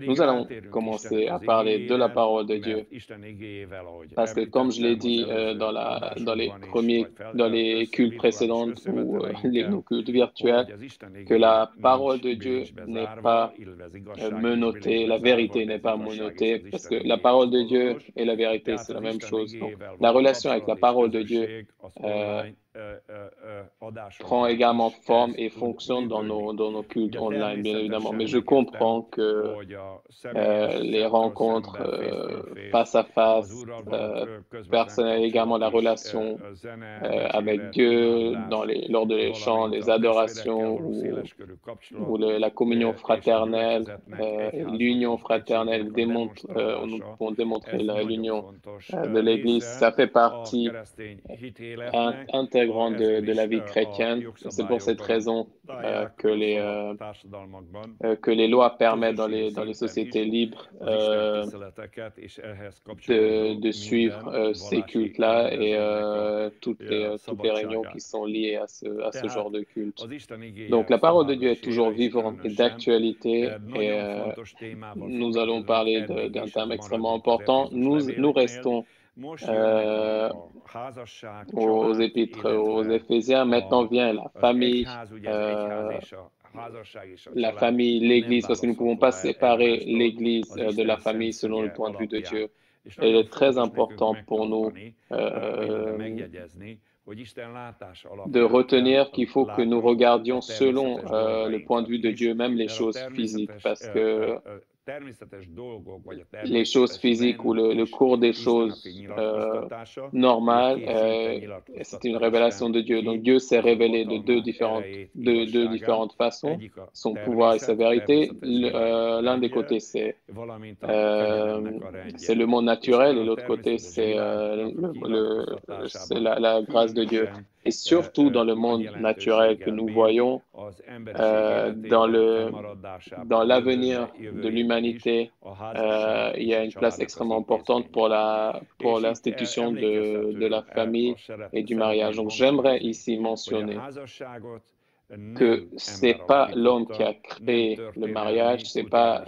Nous allons commencer à parler de la parole de Dieu parce que, comme je l'ai dit dans les cultes précédentes ou nos cultes virtuels, que la parole de Dieu n'est pas menottée, la vérité n'est pas menottée, parce que la parole de Dieu et la vérité, c'est la même chose. Donc, la relation avec la parole de Dieu euh, prend également forme et fonctionne dans nos cultes online, bien évidemment. Mais je comprends que les rencontres face à face, personnelles, également la relation avec Dieu lors de les chants, les adorations ou la communion fraternelle, l'union fraternelle nous pouvons démontrer l'union de l'Église. Ça fait partie intégrante de la vie chrétienne. C'est pour cette raison que les lois permettent dans les sociétés libres de suivre ces cultes-là et toutes les réunions qui sont liées à ce genre de culte. Donc, la parole de Dieu est toujours vivante et d'actualité et nous allons parler d'un thème extrêmement important. Nous restons aux Épîtres, aux Éphésiens. Maintenant vient la famille, l'Église, parce que nous ne pouvons pas séparer l'Église de la famille selon le point de vue de Dieu. Et il est très important pour nous de retenir qu'il faut que nous regardions selon le point de vue de Dieu, même les choses physiques, parce que les choses physiques ou le cours des choses normales, c'est une révélation de Dieu. Donc Dieu s'est révélé de deux différentes façons, son pouvoir et sa vérité. L'un des côtés, c'est le monde naturel et l'autre côté, c'est la grâce de Dieu. Et surtout dans le monde naturel que nous voyons, dans l'avenir de l'humanité, il y a une place extrêmement importante pour l'institution de la famille et du mariage. Donc, j'aimerais ici mentionner que c'est pas l'homme qui a créé le mariage, c'est pas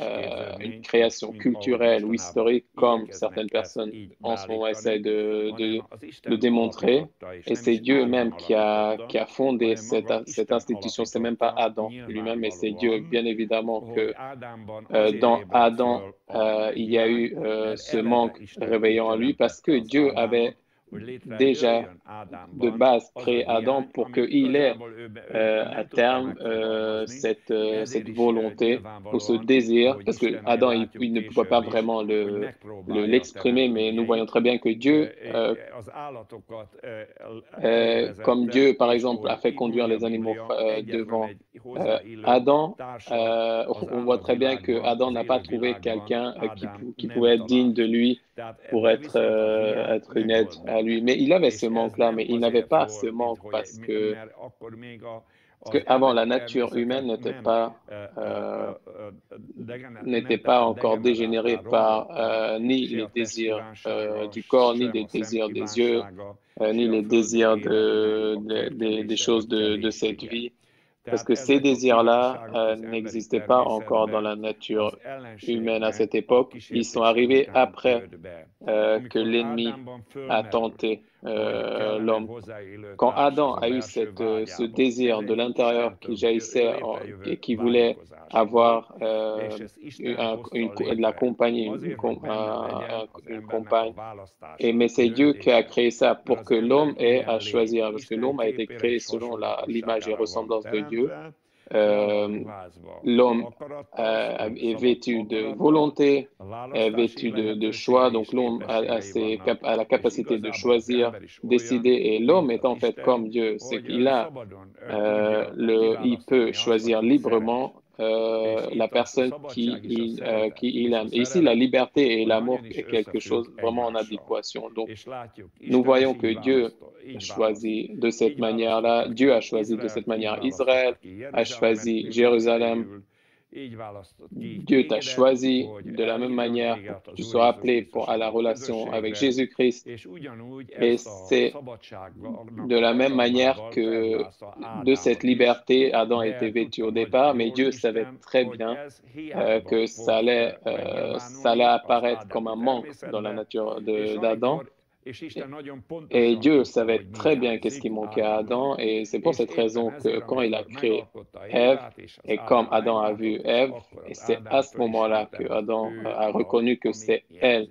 une création culturelle ou historique comme certaines personnes en ce moment essaient de démontrer. Et c'est Dieu même qui a fondé cette institution. C'est même pas Adam lui-même, mais c'est Dieu. Bien évidemment que dans Adam, il y a eu ce manque réveillant en lui parce que Dieu avait déjà de base créé Adam pour qu'il ait à terme cette volonté ou ce désir, parce que Adam il ne pouvait pas vraiment l'exprimer, mais nous voyons très bien que Dieu, comme Dieu par exemple a fait conduire les animaux devant Adam, on voit très bien que Adam n'a pas trouvé quelqu'un qui pouvait être digne de lui pour être une aide à lui. Mais il avait ce manque-là, mais il n'avait pas ce manque parce que avant la nature humaine n'était pas encore dégénérée par ni les désirs du corps, ni les désirs des yeux, ni les désirs des choses de cette vie. Parce que ces désirs-là n'existaient pas encore dans la nature humaine à cette époque. Ils sont arrivés après que l'ennemi a tenté l'homme. Quand Adam a eu ce désir de l'intérieur qui jaillissait et qui voulait avoir de la compagnie, une compagne, mais c'est Dieu qui a créé ça pour que l'homme ait à choisir, parce que l'homme a été créé selon l'image et ressemblance de Dieu. L'homme est vêtu de volonté, est vêtu de choix, donc l'homme a la capacité de choisir, décider, et l'homme est en fait comme Dieu, c'est qu'il il peut choisir librement la personne qui il aime. Et ici, la liberté et l'amour est quelque chose vraiment en adéquation. Donc, nous voyons que Dieu choisit de cette manière-là. Dieu a choisi de cette manière Israël, a choisi Jérusalem, Dieu t'a choisi de la même manière pour que tu sois appelé à la relation avec Jésus-Christ. Et c'est de la même manière que de cette liberté, Adam était vêtu au départ, mais Dieu savait très bien que ça allait apparaître comme un manque dans la nature d'Adam. Et Dieu savait très bien qu'est-ce qui manquait à Adam, et c'est pour cette raison que quand il a créé Ève, et comme Adam a vu Ève, et c'est à ce moment-là que Adam a reconnu que c'est elle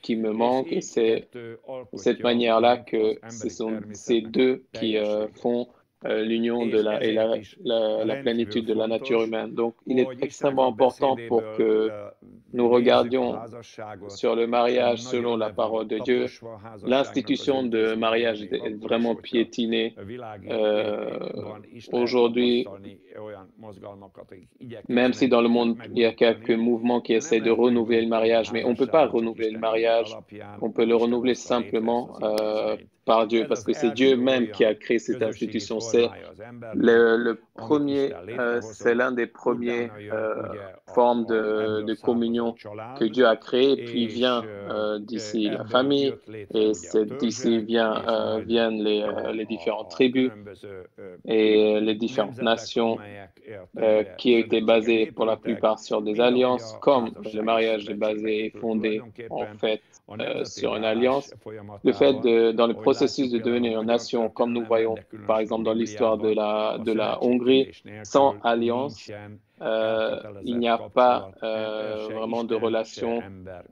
qui me manque, et c'est de cette manière-là que ce sont ces deux qui font l'union et la plénitude de la nature humaine. Donc, il est extrêmement important pour que nous regardions sur le mariage selon la parole de Dieu. L'institution de mariage est vraiment piétinée aujourd'hui, même si dans le monde, il y a quelques mouvements qui essaient de renouveler le mariage, mais on ne peut pas renouveler le mariage, on peut le renouveler simplement par Dieu, parce que c'est Dieu même qui a créé cette institution. C'est le premier, c'est l'un des premiers formes de communion que Dieu a créé, puis vient d'ici la famille, et d'ici viennent les différentes tribus et les différentes nations qui étaient basées pour la plupart sur des alliances, comme le mariage est basé et fondé en fait sur une alliance. Le fait dans le processus de devenir une nation, comme nous voyons par exemple dans l'histoire de la Hongrie, sans alliance, il n'y a pas vraiment de relation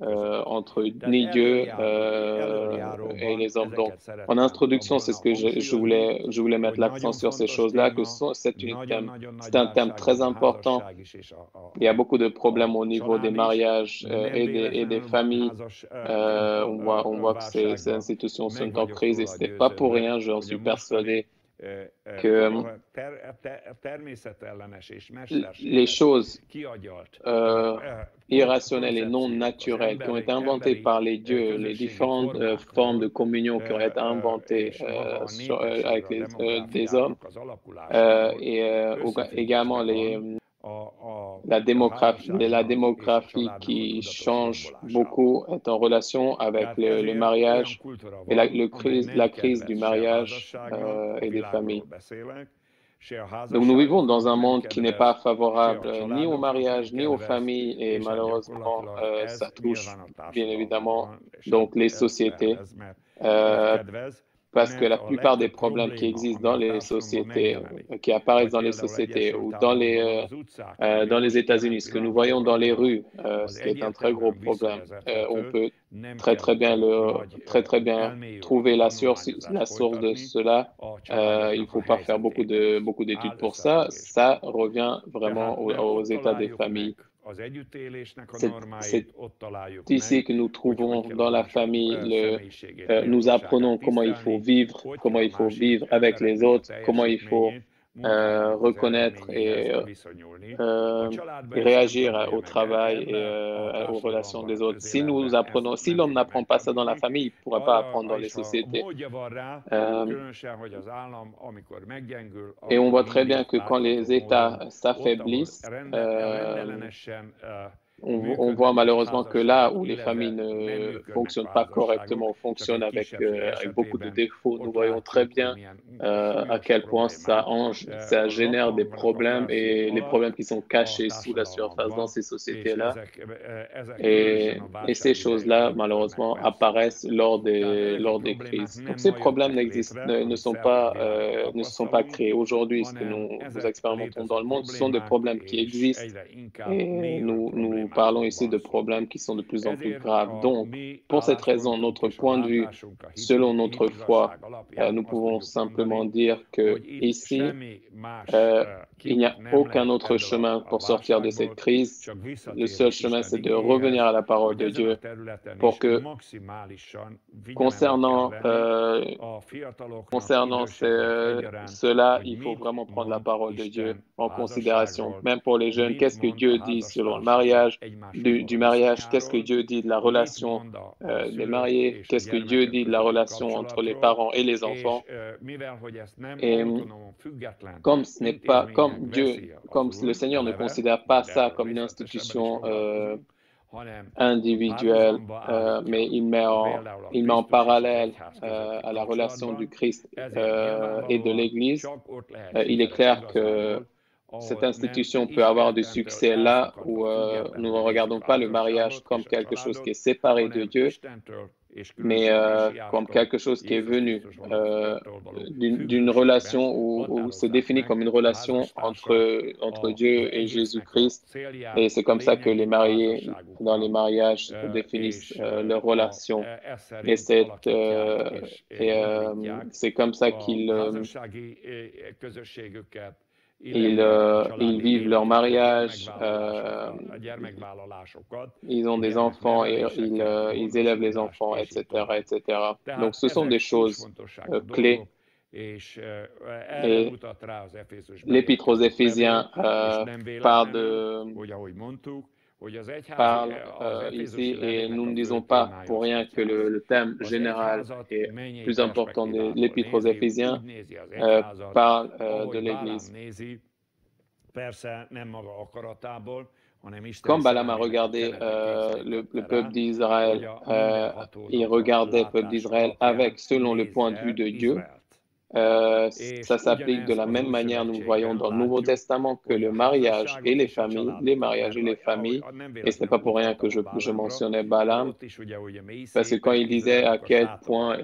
entre ni Dieu et les hommes. Donc, en introduction, c'est ce que je voulais mettre l'accent sur ces choses-là, que c'est un thème très important. Il y a beaucoup de problèmes au niveau des mariages et des familles. On voit que ces institutions sont en crise, et ce n'est pas pour rien, j'en suis persuadé, que les choses irrationnelles et non naturelles qui ont été inventées par les dieux, les différentes formes de communion qui ont été inventées avec des hommes, et également la démographie qui change beaucoup est en relation avec le mariage et la crise du mariage et des familles. Donc nous vivons dans un monde qui n'est pas favorable ni au mariage ni aux familles, et malheureusement ça touche bien évidemment donc les sociétés. Parce que la plupart des problèmes qui existent dans les sociétés, qui apparaissent dans les sociétés ou dans les États-Unis, ce que nous voyons dans les rues, ce qui est un très gros problème, on peut très bien trouver la source de cela. Il ne faut pas faire beaucoup d'études pour ça. Ça revient vraiment aux états des familles. C'est ici que nous trouvons dans la famille, nous apprenons comment il faut vivre avec les autres, comment il faut reconnaître et réagir au travail et aux relations des autres. Si l'homme n'apprend pas ça dans la famille, il ne pourra pas apprendre dans les sociétés. Et on voit très bien que quand les États s'affaiblissent, on voit malheureusement que là où les familles ne fonctionnent pas correctement, fonctionnent avec beaucoup de défauts, nous voyons très bien à quel point ça génère des problèmes, et les problèmes qui sont cachés sous la surface dans ces sociétés-là. Et ces choses-là, malheureusement, apparaissent lors des crises. Donc ces problèmes ne se sont pas créés aujourd'hui. Ce que nous expérimentons dans le monde, ce sont des problèmes qui existent, et nous parlons ici de problèmes qui sont de plus en plus graves. Donc, pour cette raison, notre point de vue, selon notre foi, nous pouvons simplement dire que ici, il n'y a aucun autre chemin pour sortir de cette crise. Le seul chemin, c'est de revenir à la parole de Dieu, pour que, concernant cela, il faut vraiment prendre la parole de Dieu en considération. Même pour les jeunes, qu'est-ce que Dieu dit selon le mariage? du mariage, qu'est-ce que Dieu dit de la relation des mariés, qu'est-ce que Dieu dit de la relation entre les parents et les enfants. Et comme ce n'est pas, comme Dieu, comme le Seigneur ne considère pas ça comme une institution individuelle, mais il met en parallèle à la relation du Christ et de l'Église, il est clair que cette institution peut avoir du succès là où nous ne regardons pas le mariage comme quelque chose qui est séparé de Dieu, mais comme quelque chose qui est venu d'une relation où c'est défini comme une relation entre Dieu et Jésus-Christ. Et c'est comme ça que les mariés, dans les mariages, définissent leur relation. Et c'est comme ça ils vivent leur mariage, ils ont des enfants et ils élèvent les enfants, etc., etc. Donc, ce sont des choses clés. Et l'Épître aux Éphésiens parle ici, et nous ne disons pas pour rien que le thème général est plus important de l'Épître aux Éphésiens, parle de l'Église. Comme Balaam a regardé le peuple d'Israël, il regardait le peuple d'Israël selon le point de vue de Dieu. Ça s'applique de la même manière, nous voyons dans le Nouveau Testament, que le mariage et les familles, et ce n'est pas pour rien que je mentionnais Balaam, parce que quand il disait à quel point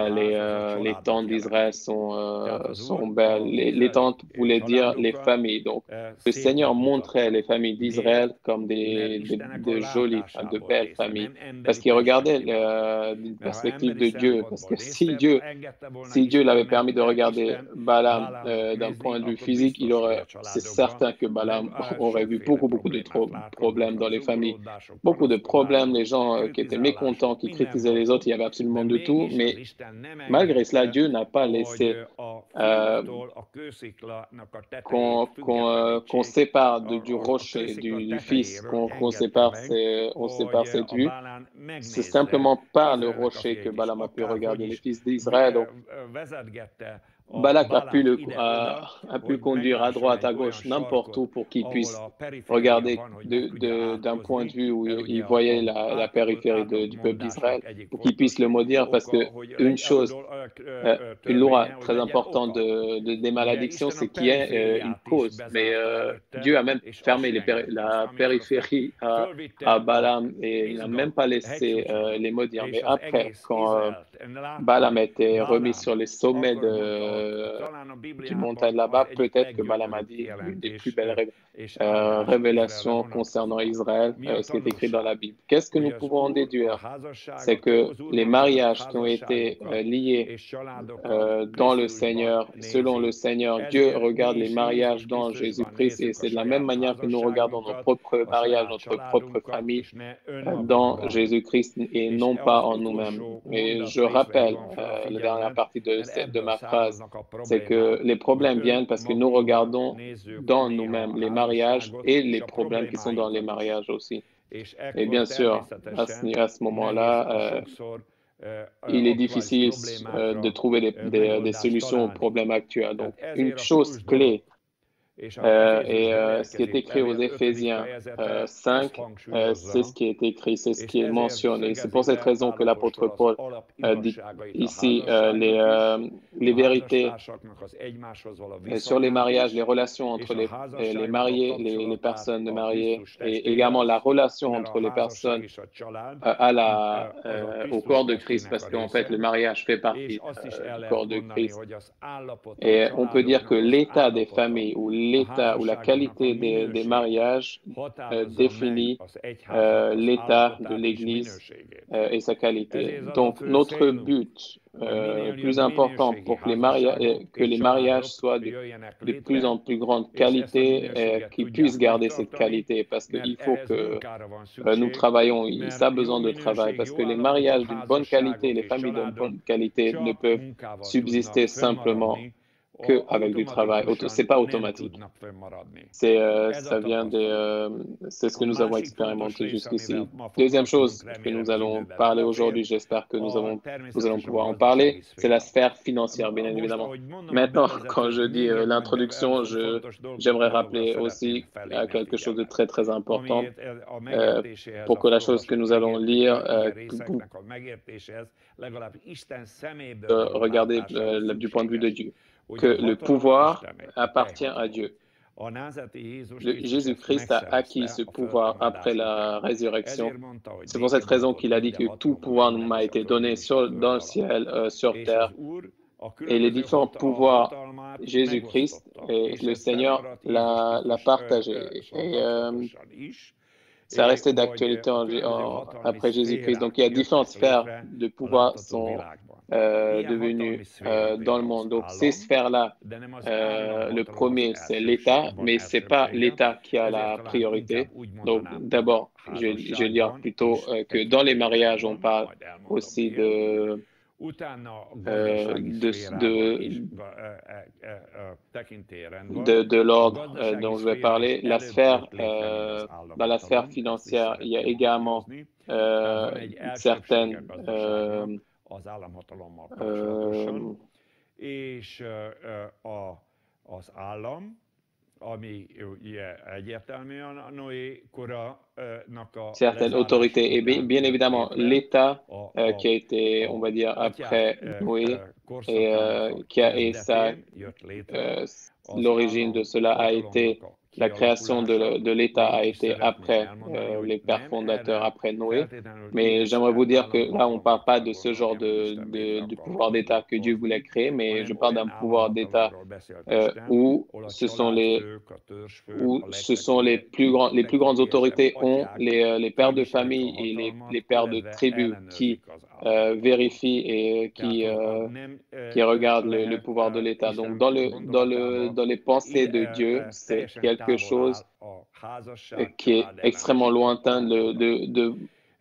les tentes d'Israël sont belles, les tentes voulaient dire les familles. Donc, le Seigneur montrait les familles d'Israël comme de jolies, de belles familles, parce qu'il regardait d'une perspective de Dieu, parce que si Dieu l'avait permis de regarder Balaam d'un point de vue physique, c'est certain que Balaam aurait vu beaucoup de problèmes dans les familles. Beaucoup de problèmes, les gens qui étaient mécontents, qui critisaient les autres, il y avait absolument de tout. Mais malgré cela, Dieu n'a pas laissé qu'on sépare du rocher, du fils, qu'on sépare cette vue. C'est simplement par le rocher que Balaam a pu regarder les fils d'Israël. Donc, Balak a pu le conduire à droite, à gauche, n'importe où pour qu'il puisse regarder d'un point de vue où il voyait la périphérie du peuple d'Israël, pour qu'il puisse le maudire, parce que une loi très importante des malédictions, c'est qu'il y ait une cause. Mais Dieu a même fermé la périphérie à Balaam et il n'a même pas laissé les maudire. Mais après, quand Balaam était remis sur les sommets du montagne là-bas, peut-être que Balaam a dit une des plus belles révélations concernant Israël, ce qui est écrit dans la Bible. Qu'est-ce que nous pouvons en déduire? C'est que les mariages qui ont été liés dans le Seigneur, selon le Seigneur, Dieu regarde les mariages dans Jésus-Christ et c'est de la même manière que nous regardons nos propres mariages, notre propre famille dans Jésus-Christ et non pas en nous-mêmes. Et je rappelle la dernière partie de ma phrase, c'est que les problèmes viennent parce que nous regardons dans nous-mêmes les mariages et les problèmes qui sont dans les mariages aussi. Et bien sûr, à ce moment-là, il est difficile de trouver des solutions aux problèmes actuels. Donc, une chose clé, et ce qui est écrit aux Éphésiens 5, c'est ce qui est écrit, c'est ce qui est mentionné. C'est pour cette raison que l'apôtre Paul dit ici les vérités sur les mariages, les relations entre les mariés, les personnes mariées, et également la relation entre les personnes au corps de Christ, parce qu'en fait, le mariage fait partie du corps de Christ. Et on peut dire que l'état des familles ou la qualité des mariages définit l'état de l'Église et sa qualité. Donc, notre but plus important pour que les mariages soient de plus en plus grande qualité et qu'ils puissent garder cette qualité, parce qu'il faut que nous travaillons, ça a besoin de travail, parce que les mariages d'une bonne qualité, les familles d'une bonne qualité ne peuvent subsister simplement que avec du travail. C'est pas automatique. Ça vient c'est ce que nous avons expérimenté jusqu'ici. Deuxième chose que nous allons parler aujourd'hui, j'espère que nous allons pouvoir en parler, c'est la sphère financière, bien évidemment. Maintenant, quand je dis l'introduction, j'aimerais rappeler aussi quelque chose de très, très important pour que la chose que nous allons lire, regarder du point de vue de Dieu, que le pouvoir appartient à Dieu. Jésus-Christ a acquis ce pouvoir après la résurrection. C'est pour cette raison qu'il a dit que tout pouvoir m'a été donné dans le ciel, sur terre. Et les différents pouvoirs, Jésus-Christ et le Seigneur l'a partagé. Et ça restait d'actualité après Jésus-Christ. Donc, il y a différentes sphères de pouvoir sont devenues dans le monde. Donc, ces sphères-là, le premier, c'est l'État, mais ce n'est pas l'État qui a la priorité. Donc, d'abord, je vais dire plutôt que dans les mariages, on parle aussi de l'ordre dont je vais parler. Dans la sphère financière, il y a également certaines certaines autorités et bien évidemment l'État qui a été, on va dire, après Noé l'origine de cela a été la création de l'État a été après les pères fondateurs, après Noé. Mais j'aimerais vous dire que là, on ne parle pas de ce genre de pouvoir d'État que Dieu voulait créer, mais je parle d'un pouvoir d'État où ce sont les plus grandes autorités ont les pères de famille et les pères de tribus qui vérifient et qui regardent le pouvoir de l'État. Donc, dans les pensées de Dieu, c'est quelque chose qui est extrêmement lointain de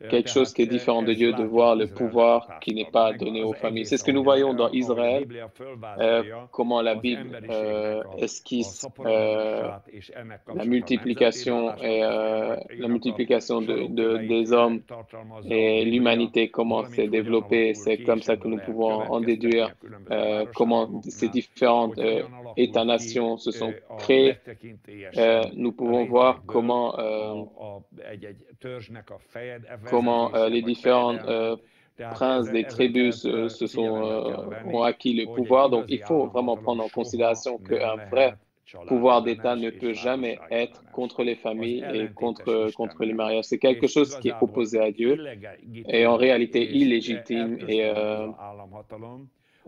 quelque chose qui est différent de Dieu, de voir le pouvoir qui n'est pas donné aux familles. C'est ce que nous voyons dans Israël, comment la Bible esquisse la multiplication des hommes et l'humanité, comment c'est développé. C'est comme ça que nous pouvons en déduire comment ces différentes États-nations se sont créés. Nous pouvons voir comment les différents princes des tribus ont acquis le pouvoir. Donc, il faut vraiment prendre en considération qu'un vrai pouvoir d'État ne peut jamais être contre les familles et contre les mariages. C'est quelque chose qui est opposé à Dieu et en réalité illégitime et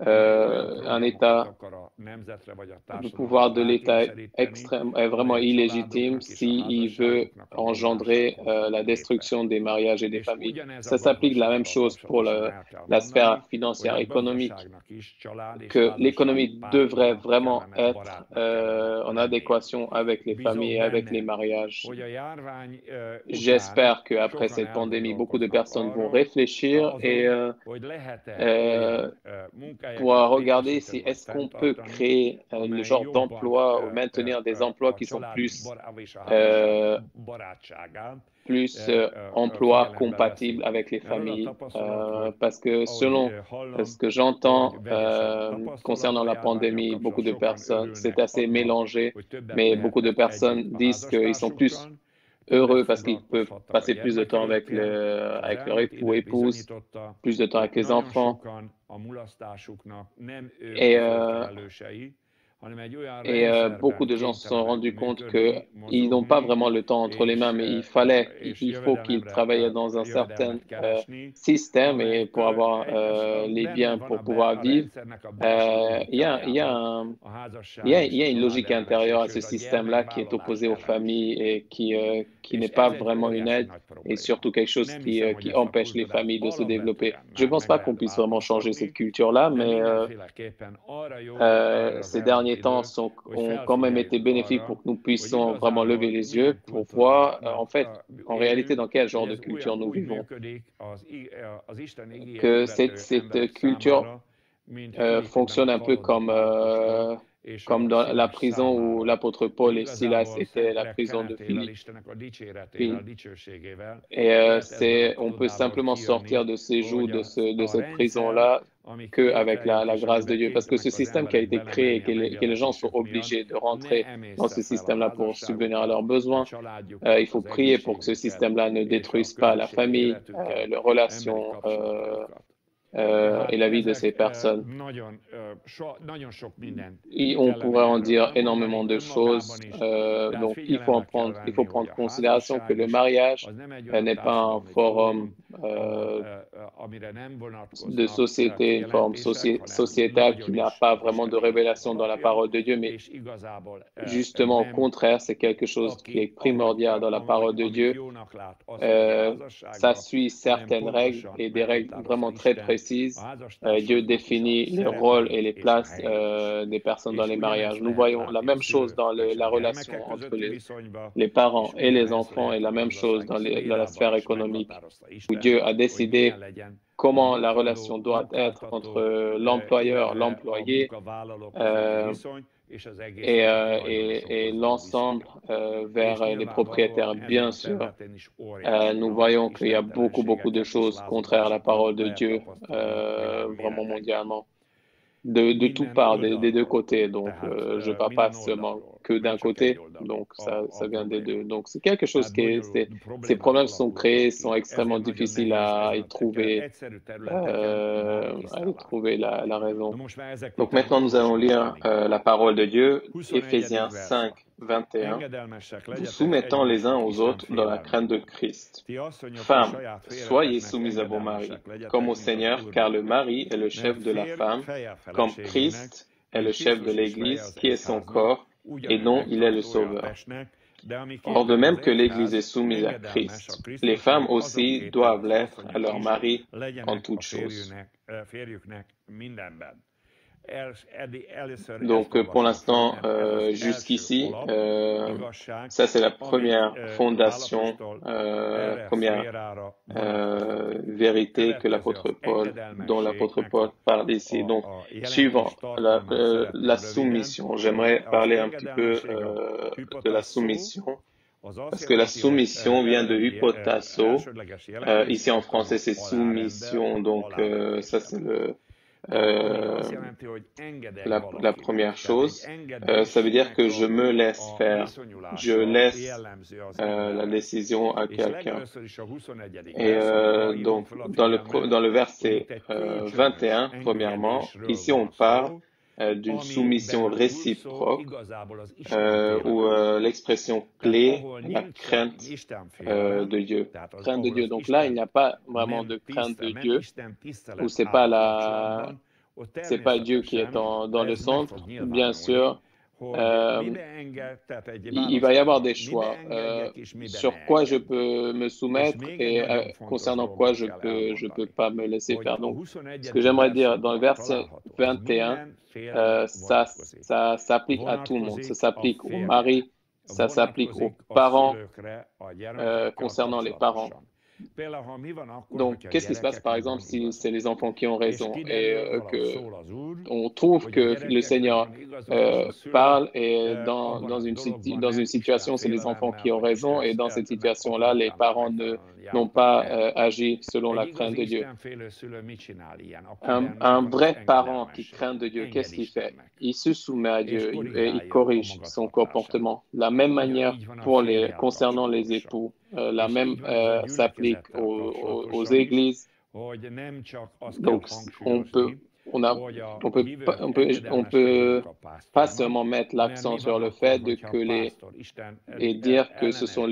un État, le pouvoir de l'État est vraiment illégitime s'il veut engendrer la destruction des mariages et des familles. Ça s'applique la même chose pour la sphère financière économique, que l'économie devrait vraiment être en adéquation avec les familles et avec les mariages. J'espère qu'après cette pandémie, beaucoup de personnes vont réfléchir et pour regarder si est-ce qu'on peut créer le genre d'emploi ou maintenir des emplois qui sont plus emplois compatibles avec les familles. Parce que selon ce que j'entends concernant la pandémie, beaucoup de personnes, c'est assez mélangé, mais beaucoup de personnes disent qu'ils sont plus heureux parce qu'ils peuvent passer plus de temps avec leur époux ou épouse, plus de temps avec les enfants. Et beaucoup de gens se sont rendus compte qu'ils n'ont pas vraiment le temps entre les mains, mais il faut qu'ils travaillent dans un certain système et pour avoir les biens pour pouvoir vivre. Il y a une logique intérieure à ce système-là qui est opposé aux familles et qui n'est pas vraiment une aide et surtout quelque chose qui empêche les familles de se développer. Je ne pense pas qu'on puisse vraiment changer cette culture-là, mais ces derniers temps ont quand même été bénéfiques pour que nous puissions vraiment lever les yeux pour voir, en réalité, dans quel genre de culture nous vivons. Que cette culture fonctionne un peu comme comme dans la prison où l'apôtre Paul et Silas étaient, la prison de Philippe. Et on peut simplement sortir de ces jougs, de cette prison-là, qu'avec la grâce de Dieu. Parce que ce système qui a été créé, que les gens sont obligés de rentrer dans ce système-là pour subvenir à leurs besoins, il faut prier pour que ce système-là ne détruise pas la famille, les relations et la vie de ces personnes. On pourrait en dire énormément de choses. Donc, il faut prendre en considération que le mariage n'est pas un forum de société, une forme sociétale qui n'a pas vraiment de révélation dans la parole de Dieu, mais justement au contraire, c'est quelque chose qui est primordial dans la parole de Dieu. Ça suit certaines règles et des règles vraiment très précises. Dieu définit les rôles et les places des personnes dans les mariages. Nous voyons la même chose dans la relation entre les parents et les enfants et la même chose dans la sphère économique, où Dieu a décidé comment la relation doit être entre l'employeur, l'employé et l'ensemble vers les propriétaires. Bien sûr, nous voyons qu'il y a beaucoup de choses contraires à la parole de Dieu, vraiment mondialement. De toutes parts, des deux côtés. Donc, je ne parle pas seulement que d'un côté. Donc, ça vient des deux. Donc, c'est quelque chose ces problèmes sont créés, sont extrêmement difficiles à y trouver, la raison. Donc, maintenant, nous allons lire la parole de Dieu, Éphésiens 5, 21. Vous soumettant les uns aux autres dans la crainte de Christ. Femmes, soyez soumises à vos maris, comme au Seigneur, car le mari est le chef de la femme, comme Christ est le chef de l'Église, qui est son corps, et dont il est le Sauveur. Or, de même que l'Église est soumise à Christ, les femmes aussi doivent l'être à leur mari en toutes choses. Donc, pour l'instant, jusqu'ici, ça c'est la première fondation, première vérité que dont l'apôtre Paul parle ici. Donc, suivant la soumission, j'aimerais parler un petit peu de la soumission, parce que la soumission vient de hypotasso. Ici en français, c'est soumission, donc ça c'est la première chose. Ça veut dire que je me laisse faire, je laisse la décision à quelqu'un. Et donc, dans le verset 21, premièrement, ici on parle d'une soumission réciproque, où l'expression clé, la crainte de Dieu. Crainte de Dieu. Donc là, il n'y a pas vraiment de crainte de Dieu, où c'est pas Dieu qui est dans le centre. Bien sûr, il va y avoir des choix sur quoi je peux me soumettre et concernant quoi je peux pas me laisser faire. Donc, ce que j'aimerais dire dans le verset 21, ça s'applique à tout le monde. Ça s'applique aux maris, ça s'applique aux parents, concernant les parents. Donc, qu'est-ce qui se passe, par exemple, si c'est les enfants qui ont raison et on trouve que le Seigneur parle et dans une situation, c'est les enfants qui ont raison et dans cette situation-là, les parents n'ont pas agi selon la crainte de Dieu. Un vrai parent qui craint de Dieu, qu'est-ce qu'il fait? Il se soumet à Dieu et il corrige son comportement. La même manière concernant les époux. La même s'applique aux églises. Donc, on peut pas seulement mettre l'accent sur le fait et dire que ce sont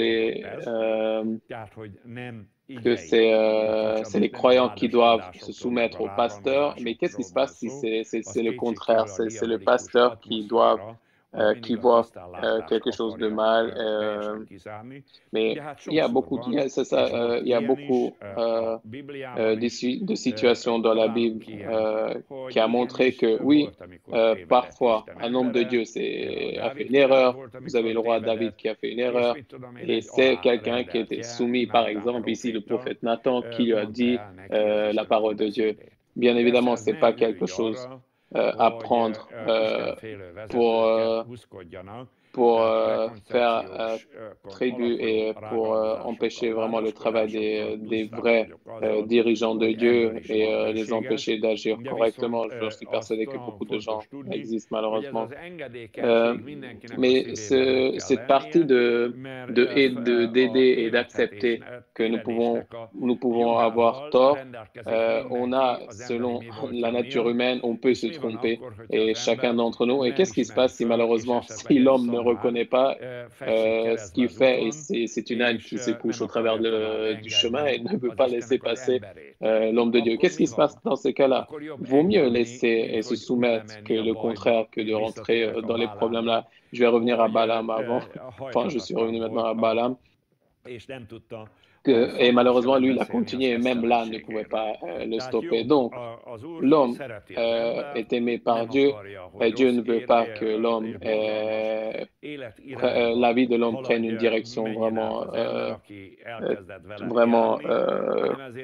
que c'est les croyants qui doivent se soumettre au pasteur, mais qu'est-ce qui se passe si c'est le contraire? C'est le pasteur qui voit quelque chose de mal. Mais il y a beaucoup de situations dans la Bible qui a montré que oui, parfois, un homme de Dieu a fait une erreur. Vous avez le roi David qui a fait une erreur. Et c'est quelqu'un qui était soumis, par exemple, ici, le prophète Nathan, qui lui a dit la parole de Dieu. Bien évidemment, ce n'est pas quelque chose apprendre pour faire tribu et pour empêcher vraiment le travail des vrais dirigeants de Dieu et les empêcher d'agir correctement. Je suis persuadé que beaucoup de gens existent malheureusement. Mais cette partie d'aider et d'accepter que nous pouvons avoir tort, on a, selon la nature humaine, on peut se tromper, et chacun d'entre nous. Et qu'est-ce qui se passe si malheureusement, si l'homme ne reconnaît pas ce qu'il fait, et c'est une âne qui se couche au travers du chemin et ne veut pas laisser passer l'homme de Dieu? Qu'est-ce qui se passe dans ces cas-là? Vaut mieux laisser et se soumettre que le contraire, que de rentrer dans les problèmes là. Je vais revenir à Balaam avant. Enfin, je suis revenu maintenant à Balaam. Et malheureusement, lui, il a continué, et même là, ne pouvait pas le stopper. Donc, l'homme est aimé par Dieu, et Dieu ne veut pas que l'homme, la vie de l'homme prenne une direction vraiment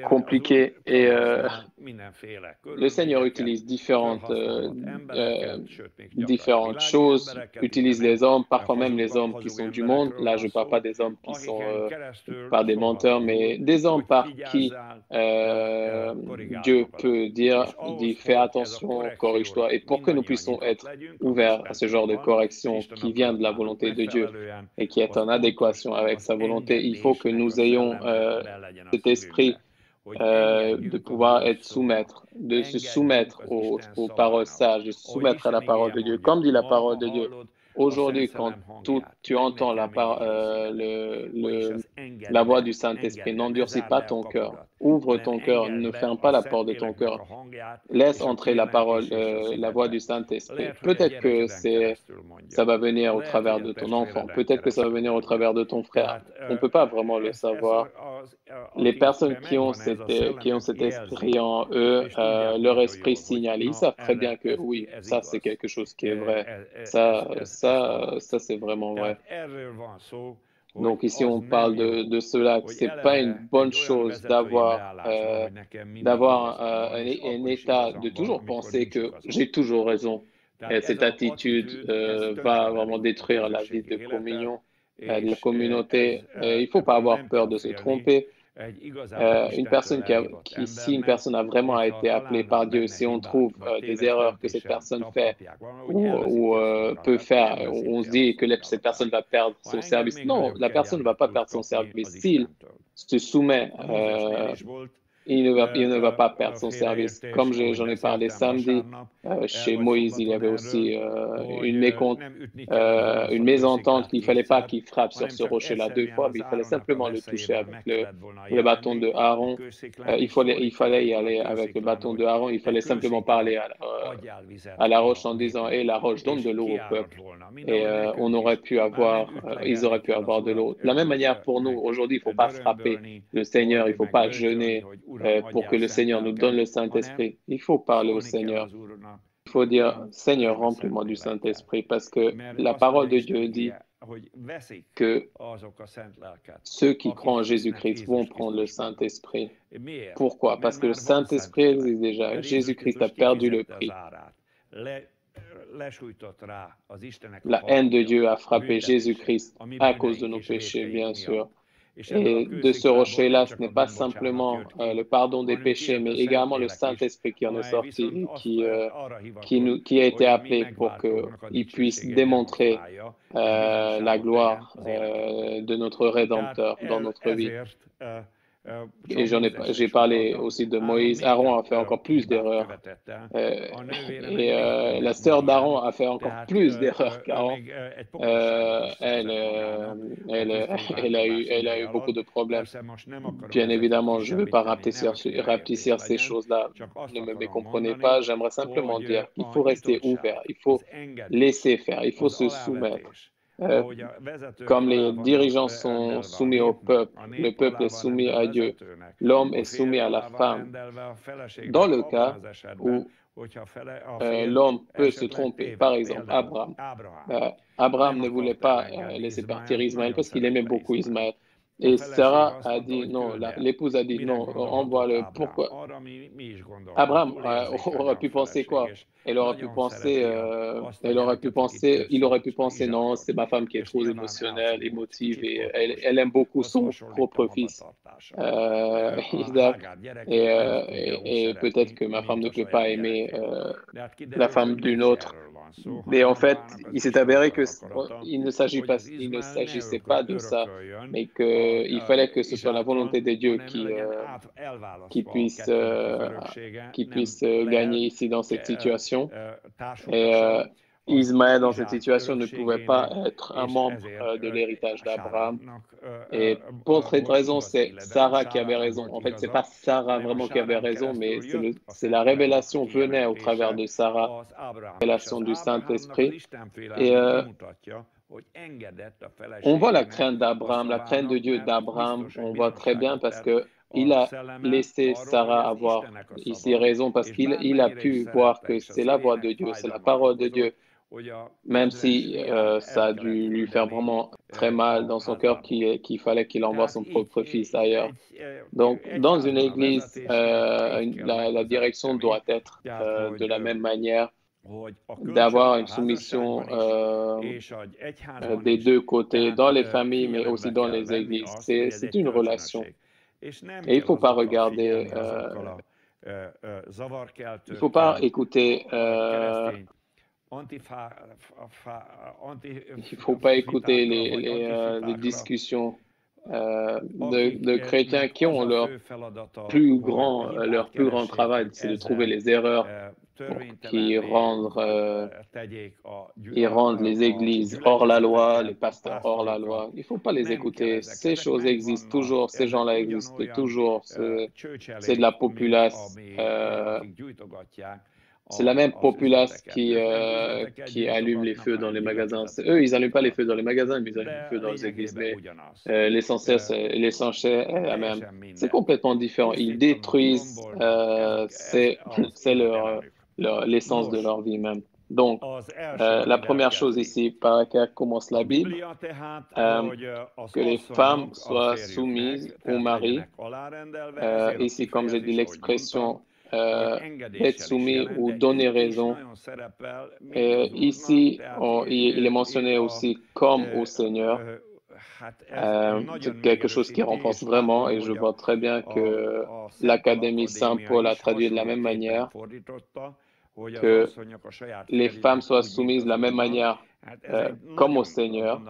compliquée. Et le Seigneur utilise différentes choses, utilise les hommes, parfois même les hommes qui sont du monde. Là, je ne parle pas des hommes qui sont pas des menteurs, mais des hommes par qui Dieu peut dire, fais attention, corrige-toi. Et pour que nous puissions être ouverts à ce genre de correction qui vient de la volonté de Dieu et qui est en adéquation avec sa volonté, il faut que nous ayons cet esprit de pouvoir de se soumettre aux paroles sages, de se soumettre à la parole de Dieu. Comme dit la parole de Dieu, aujourd'hui, quand tu entends la voix du Saint-Esprit, n'endurcis pas ton cœur. Ouvre ton cœur, ne ferme pas la porte de ton cœur. Laisse entrer la parole, la voix du Saint-Esprit. Peut-être que ça va venir au travers de ton enfant. Peut-être que ça va venir au travers de ton frère. On ne peut pas vraiment le savoir. Les personnes qui ont cet esprit en eux, leur esprit signale. Ils savent très bien que oui, ça c'est quelque chose qui est vrai. Ça c'est vraiment vrai. Donc ici, on parle de cela, que ce n'est pas une bonne chose d'avoir un état de toujours penser que j'ai toujours raison. Et cette attitude va vraiment détruire la vie de communion, de la communauté. Il ne faut pas avoir peur de se tromper. Si une personne a vraiment été appelée par Dieu, si on trouve des erreurs que cette personne fait ou peut faire, on se dit que cette personne va perdre son service. Non, la personne ne va pas perdre son service. S'il se soumet, il ne va pas perdre son service. Comme j'en ai parlé samedi, chez Moïse, il y avait aussi une mésentente qu'il ne fallait pas qu'il frappe sur ce rocher-là 2 fois, mais il fallait simplement le toucher avec le bâton de Aaron. Il fallait y aller avec le bâton de Aaron. Il fallait simplement parler à la roche en disant « Hé, la roche, donne de l'eau au peuple. » Et ils auraient pu avoir de l'eau. De la même manière pour nous, aujourd'hui, il ne faut pas frapper le Seigneur, il ne faut pas jeûner pour que le Seigneur nous donne le Saint-Esprit. Il faut parler au Seigneur. Il faut dire, Seigneur, remplis-moi du Saint-Esprit, parce que la parole de Dieu dit que ceux qui croient en Jésus-Christ vont prendre le Saint-Esprit. Pourquoi? Parce que le Saint-Esprit existe déjà. Jésus-Christ a perdu le prix. La haine de Dieu a frappé Jésus-Christ à cause de nos péchés, bien sûr. Et de ce rocher-là, ce n'est pas simplement le pardon des péchés, mais également le Saint-Esprit qui en est sorti, qui a été appelé pour qu'il puisse démontrer la gloire de notre Rédempteur dans notre vie. Et j'ai parlé aussi de Moïse. Aaron a fait encore plus d'erreurs. Et la sœur d'Aaron a fait encore plus d'erreurs qu'Aaron. Elle a eu beaucoup de problèmes. Bien évidemment, je ne veux pas rapetisser ces choses-là. Ne me mécomprenez pas. J'aimerais simplement dire qu'il faut rester ouvert. Il faut laisser faire. Il faut se soumettre. Comme les dirigeants sont soumis au peuple, le peuple est soumis à Dieu, l'homme est soumis à la femme. Dans le cas où l'homme peut se tromper, par exemple, Abraham. Abraham ne voulait pas laisser partir Ismaël parce qu'il aimait beaucoup Ismaël. Et Sarah a dit non, l'épouse a dit non, envoie-le. Pourquoi? Abraham aurait pu penser quoi? Il aurait pu penser non, c'est ma femme qui est trop émotionnelle, émotive et elle aime beaucoup son propre fils, Isaac, et peut-être que ma femme ne peut pas aimer la femme d'une autre. Mais en fait, il s'est avéré que il ne s'agissait pas de ça, mais qu'il fallait que ce soit la volonté de Dieu qui puisse, euh, qui puisse gagner ici dans cette situation. Et Ismaël, dans cette situation, ne pouvait pas être un membre de l'héritage d'Abraham. Et pour cette raison, c'est Sarah qui avait raison. En fait, c'est pas Sarah vraiment qui avait raison, mais c'est la révélation venait au travers de Sarah, la révélation du Saint-Esprit. Et on voit la crainte d'Abraham, la crainte de Dieu d'Abraham, on voit très bien parce que il a laissé Sarah avoir ici raison parce qu'il a pu voir que c'est la voix de Dieu, c'est la parole de Dieu, même si ça a dû lui faire vraiment très mal dans son cœur qu'il fallait qu'il envoie son propre fils ailleurs. Donc, dans une église, la direction doit être de la même manière, d'avoir une soumission des deux côtés, dans les familles, mais aussi dans les églises. C'est une relation. Et il ne faut pas regarder, il ne faut pas écouter, il faut pas écouter les discussions de chrétiens qui ont leur plus grand travail, c'est de trouver les erreurs qui rendent les églises hors la loi, les pasteurs hors la loi. Il ne faut pas les écouter. Ces choses existent toujours, ces gens-là existent toujours. C'est de la populace. C'est la même populace qui allume les feux dans les magasins. Eux, ils n'allument pas les feux dans les magasins, mais ils allument les feux dans les églises. Mais l'essentiel est la même. C'est complètement différent. Ils détruisent, c'est l'essence de leur vie même. Donc, la première chose ici, par laquelle commence la Bible, que les femmes soient soumises au mari. Ici, comme j'ai dit, l'expression être soumis ou donner raison. Ici, il est mentionné aussi comme au Seigneur. C'est quelque chose qui renforce vraiment et je vois très bien que l'Académie Saint-Paul a traduit de la même manière, que les femmes soient soumises de la même manière comme au Seigneur.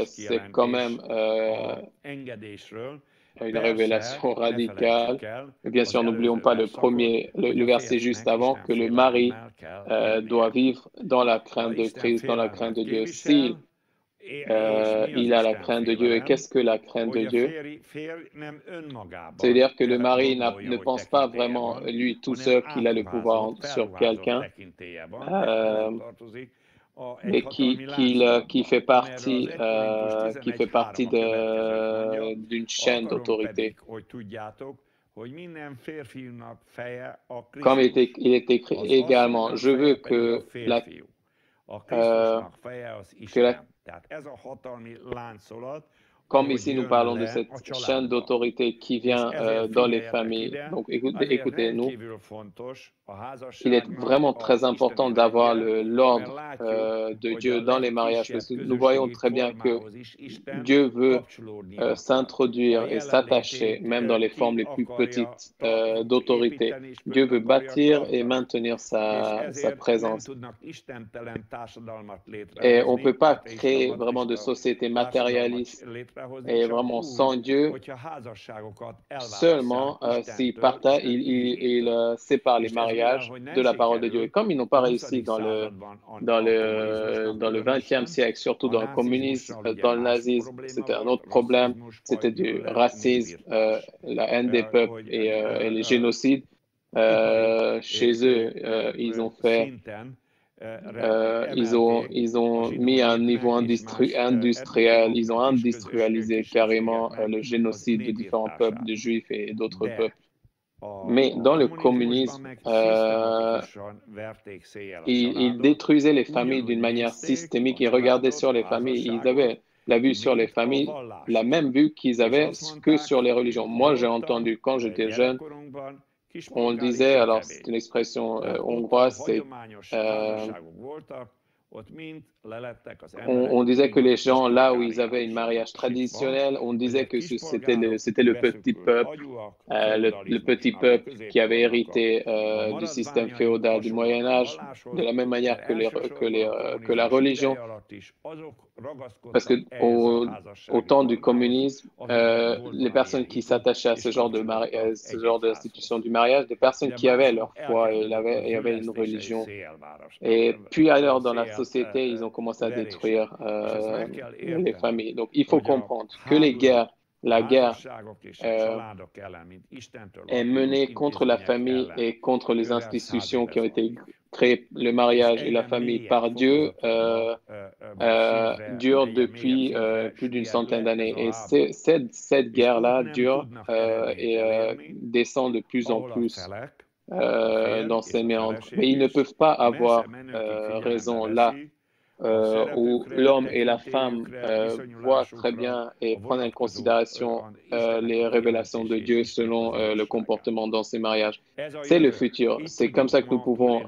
C'est quand même une révélation radicale. Et bien sûr, n'oublions pas le verset juste avant, que le mari doit vivre dans la crainte de Christ, dans la crainte de Dieu. S'il il a la crainte de Dieu. Et qu'est-ce que la crainte de Dieu? C'est-à-dire que le mari ne pense pas vraiment, lui tout seul, qu'il a le pouvoir sur quelqu'un, mais qui fait partie d'une chaîne d'autorité. Comme il est écrit également, je veux que comme ici nous parlons de cette chaîne d'autorité qui vient dans les familles. Donc écoutez-nous, il est vraiment très important d'avoir l'ordre de Dieu dans les mariages, parce que nous voyons très bien que Dieu veut s'introduire et s'attacher, même dans les formes les plus petites d'autorité. Dieu veut bâtir et maintenir sa présence. Et on ne peut pas créer vraiment de société matérialiste et vraiment sans Dieu, seulement s'il sépare les mariages de la parole de Dieu. Et comme ils n'ont pas réussi dans le XXe siècle, surtout dans le communisme, dans le nazisme, c'était un autre problème, c'était du racisme, la haine des peuples et les génocides. Chez eux, ils ont fait... ils ont mis un niveau industriel, ils ont industrialisé carrément le génocide de différents peuples, de juifs et d'autres peuples. Mais dans le communisme, ils détruisaient les familles d'une manière systémique. Ils regardaient sur les familles. la vue sur les familles, la même vue qu'ils avaient que sur les religions. Moi, j'ai entendu quand j'étais jeune, on disait, alors c'est une expression hongroise, c'est on disait que les gens, là où ils avaient un mariage traditionnel, on disait que c'était le petit peuple, le petit peuple qui avait hérité du système féodal du Moyen Âge, de la même manière que la religion. Parce que au temps du communisme, les personnes qui s'attachaient à ce genre d'institution du mariage, des personnes qui avaient leur foi et avaient une religion. Et puis alors, dans la société, ils ont commencé à détruire les familles. Donc, il faut comprendre que la guerre est menée contre la famille et contre les institutions qui ont été créées. Le mariage et la famille par Dieu dure depuis plus d'une centaine d'années. Et cette guerre-là dure et descend de plus en plus dans ces méandres. Mais ils ne peuvent pas avoir raison là où l'homme et la femme voient très bien et prennent en considération les révélations de Dieu selon le comportement dans ces mariages. C'est le futur. C'est comme ça que nous pouvons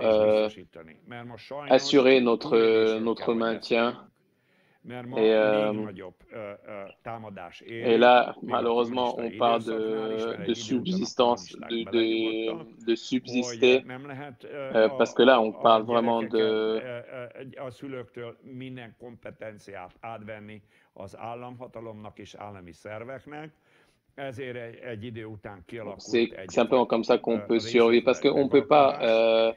assurer notre maintien. Et là, malheureusement, on parle de subsistance, de subsister, parce que là, on parle vraiment de... C'est simplement comme ça qu'on peut survivre, parce qu'on ne peut pas,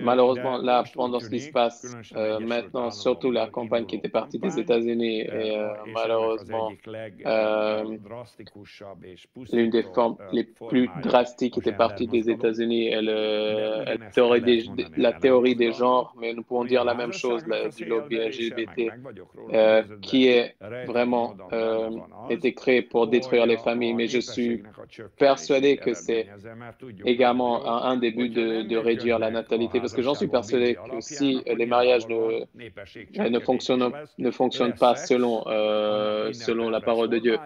malheureusement, là, pendant ce qui se passe maintenant, surtout la campagne qui était partie des États-Unis, et malheureusement, l'une des formes les plus drastiques était partie des États-Unis, la théorie des genres, mais nous pouvons dire la même chose du lobby LGBT, qui est vraiment été créé pour détruire les familles, mais je suis persuadé que c'est également un des buts de réduire la natalité, parce que j'en suis persuadé que si les mariages ne fonctionnent pas selon la parole de Dieu,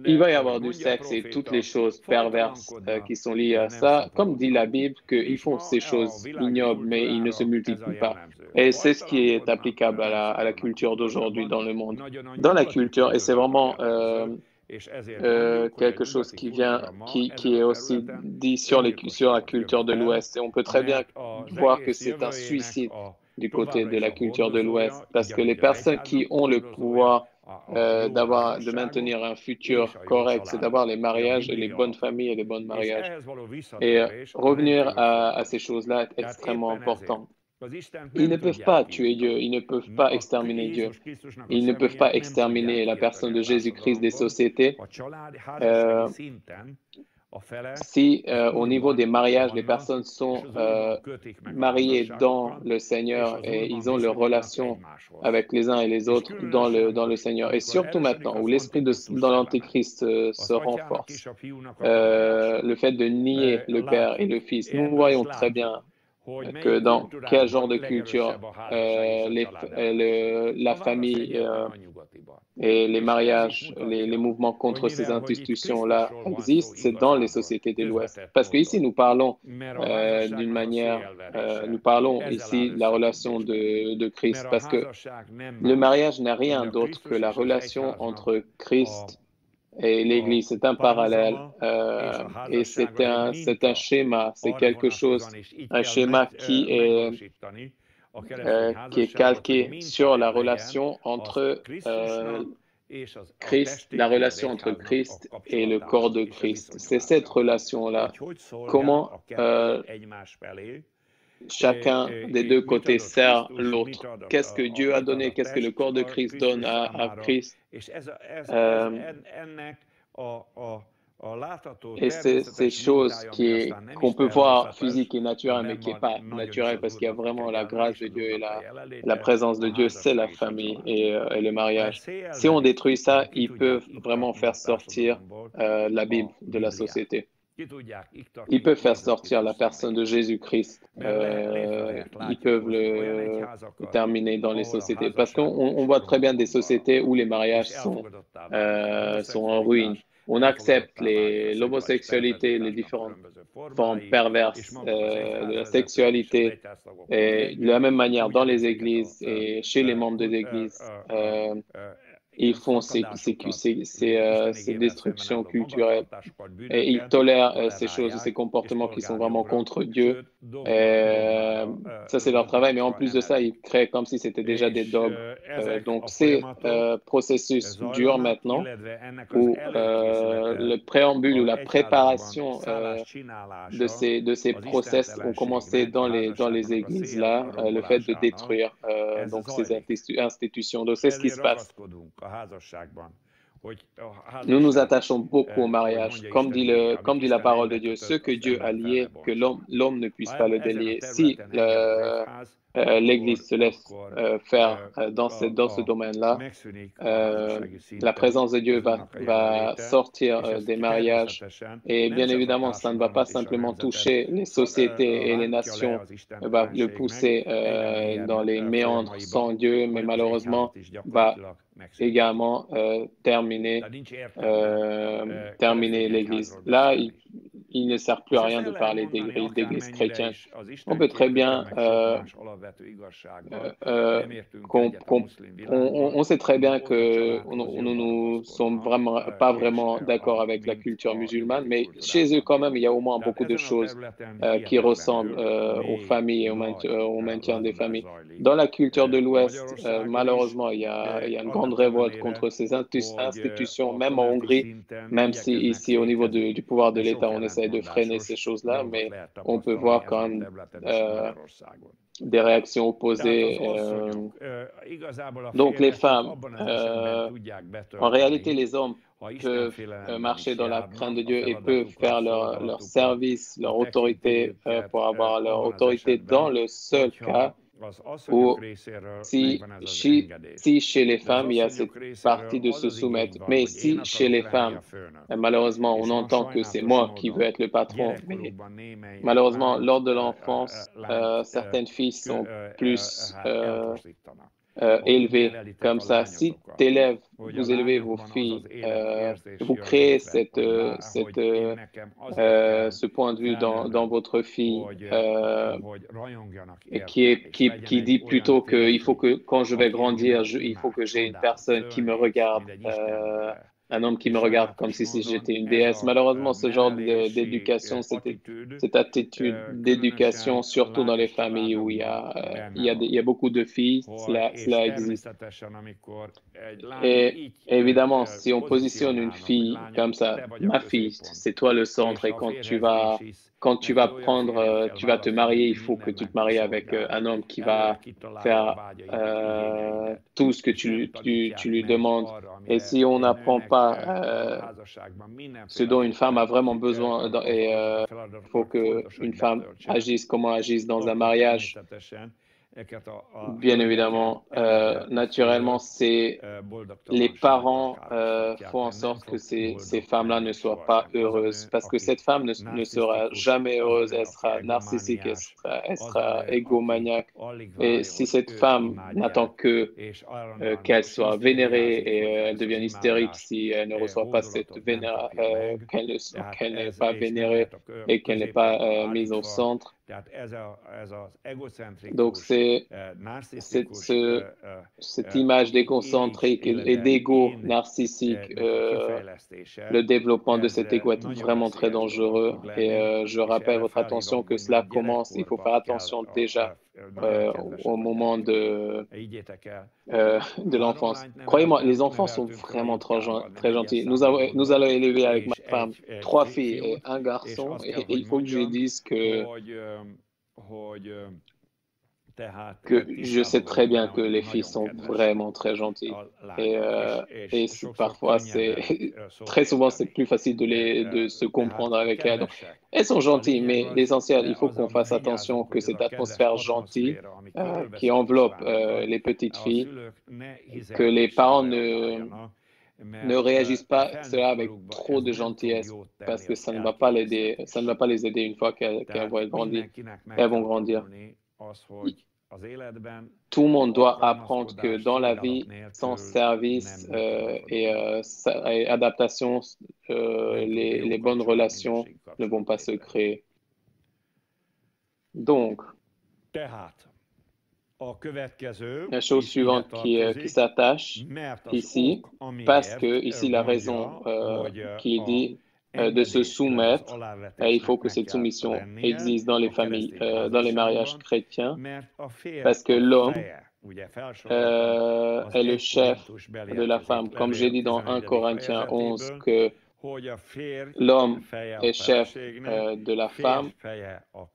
il va y avoir du sexe et toutes les choses perverses qui sont liées à ça. Comme dit la Bible, qu'ils font ces choses ignobles, mais ils ne se multiplient pas. Et c'est ce qui est applicable à la culture d'aujourd'hui dans le monde. Dans la culture, et c'est vraiment quelque chose qui est aussi dit sur la culture de l'Ouest. Et on peut très bien voir que c'est un suicide du côté de la culture de l'Ouest, parce que les personnes qui ont le pouvoir de maintenir un futur correct, c'est d'avoir les mariages et les bonnes familles et les bons mariages. Et revenir à ces choses-là est extrêmement important. Ils ne peuvent pas tuer Dieu, ils ne peuvent pas exterminer Dieu, ils ne peuvent pas exterminer la personne de Jésus-Christ des sociétés. Si au niveau des mariages, les personnes sont mariées dans le Seigneur et ils ont leur relation avec les uns et les autres dans le Seigneur. Et surtout maintenant, où l'esprit dans l'Antéchrist se renforce, le fait de nier le Père et le Fils, nous voyons très bien que dans quel genre de culture la famille et les mariages, les mouvements contre ces institutions-là existent, c'est dans les sociétés de l'Ouest. Parce qu'ici, nous parlons d'une manière, nous parlons ici de la relation de Christ, parce que le mariage n'a rien d'autre que la relation entre Christ et l'Église. C'est un parallèle et c'est un schéma, c'est quelque chose, un schéma qui est calqué sur la relation entre Christ, la relation entre Christ et le corps de Christ. C'est cette relation-là. Comment chacun des deux côtés sert l'autre. Qu'est-ce que Dieu a donné? Qu'est-ce que le corps de Christ donne à Christ? Et c'est ces choses qu'on peut voir physiques et naturelles, mais qui n'est pas naturel parce qu'il y a vraiment la grâce de Dieu et la présence de Dieu, c'est la famille et le mariage. Si on détruit ça, ils peuvent vraiment faire sortir la Bible de la société. ils peuvent faire sortir la personne de Jésus-Christ. Ils peuvent le terminer dans les sociétés. Parce qu'on voit très bien des sociétés où les mariages sont en ruine. On accepte l'homosexualité, les différentes formes perverses de la sexualité, et de la même manière dans les églises et chez les membres des églises. Ils font ces destructions culturelles et ils tolèrent ces choses, ces comportements qui sont vraiment contre Dieu. Ça, c'est leur travail, mais en plus de ça, ils créent comme si c'était déjà des dogmes. Donc, ces processus durent maintenant où le préambule ou la préparation de ces process ont commencé dans les églises là, le fait de détruire donc ces institutions. Donc, c'est ce qui se passe. Nous nous attachons beaucoup au mariage, comme dit la parole de Dieu, ce que Dieu a lié, que l'homme ne puisse pas le délier. Si l'Église se laisse faire dans ce domaine-là, la présence de Dieu va sortir des mariages. Et bien évidemment, ça ne va pas simplement toucher les sociétés et les nations, va le pousser dans les méandres sans Dieu, mais malheureusement va également terminer l'Église. Là, il ne sert plus à rien de parler d'Église chrétienne. On peut très bien on sait très bien que nous sommes pas vraiment d'accord avec la culture musulmane, mais chez eux quand même, il y a au moins beaucoup de choses qui ressemblent aux familles et au maintien des familles. Dans la culture de l'Ouest, malheureusement, il y a une grande révolte contre ces institutions, même en Hongrie, même si ici, au niveau du pouvoir de l'État, on essaie de freiner ces choses-là, mais on peut voir quand même des réactions opposées. Donc, les femmes, en réalité, les hommes peuvent marcher dans la crainte de Dieu et peuvent faire leur service, leur autorité pour avoir leur autorité dans le seul cas où si chez les femmes, il y a cette partie de se soumettre, mais si chez les femmes, malheureusement, on entend que c'est moi qui veux être le patron, mais malheureusement, lors de l'enfance, certaines filles sont plus élevées comme ça. Si vous élevez vos filles, vous créez ce point de vue dans votre fille et qui dit plutôt qu'il faut que quand je vais grandir, il faut que j'ai une personne qui me regarde, un homme qui me regarde comme si j'étais une déesse. Malheureusement, ce genre d'éducation, cette attitude d'éducation, surtout dans les familles où il y a beaucoup de filles, cela existe. Et évidemment, si on positionne une fille comme ça, ma fille, c'est toi le centre, et quand tu vas te marier, il faut que tu te maries avec un homme qui va faire tout ce que tu lui demandes. Et si on n'apprend pas ce dont une femme a vraiment besoin, il faut qu'une femme comment agisse dans un mariage. Bien évidemment, naturellement, les parents font en sorte que ces femmes-là ne soient pas heureuses, parce que cette femme ne sera jamais heureuse, elle sera narcissique, elle sera égomaniaque. Et si cette femme n'attend qu'elle soit vénérée et elle devienne hystérique si elle ne reçoit pas cette qu'elle n'est pas vénérée et qu'elle n'est pas mise au centre. Donc, cette image d'égocentrique et d'égo narcissique, le développement de cet égo est vraiment très dangereux. Et je rappelle votre attention que cela commence, il faut faire attention déjà au moment de l'enfance. Croyez-moi, les enfants sont vraiment très gentils. Nous allons élever avec ma femme 3 filles et un garçon, et il faut que je dise que je sais très bien que les filles sont vraiment très gentilles. Et parfois, très souvent, c'est plus facile de se comprendre avec elles. Donc, elles sont gentilles, mais l'essentiel, il faut qu'on fasse attention que cette atmosphère gentille qui enveloppe les petites filles, que les parents ne réagissent pas cela avec trop de gentillesse parce que ça ne va pas l'aider, ça ne va pas les aider une fois qu'elles vont grandir. Elles vont grandir. Tout le monde doit apprendre que dans la vie, sans service et adaptation, les bonnes relations ne vont pas se créer. Donc, la chose suivante qui s'attache ici, parce que ici la raison qui dit de se soumettre, il faut que cette soumission existe dans les familles, dans les mariages chrétiens, parce que l'homme est le chef de la femme. Comme j'ai dit dans 1 Corinthiens 11, que l'homme est chef de la femme,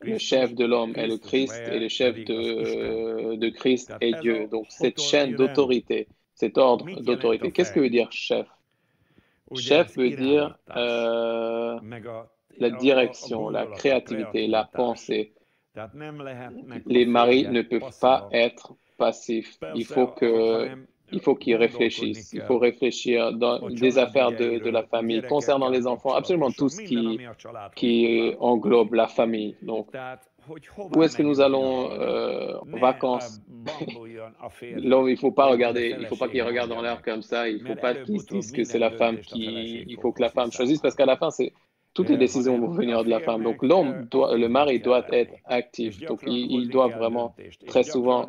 le chef de l'homme est le Christ et le chef de Christ est Dieu. Donc cette chaîne d'autorité, cet ordre d'autorité, qu'est-ce que veut dire chef? Chef veut dire la direction, la créativité, la pensée. Les maris ne peuvent pas être passifs. Il faut qu'ils réfléchissent. Il faut réfléchir dans des affaires de la famille, concernant les enfants, absolument tout ce qui englobe la famille. Donc, où est-ce que nous allons en vacances? L'homme, il ne faut pas qu'il regarde en l'air comme ça. Il ne faut pas qu'il se dise que c'est la femme il faut que la femme choisisse, parce qu'à la fin, toutes les décisions vont venir de la femme. Donc, le mari doit être actif. Donc, il doit vraiment très souvent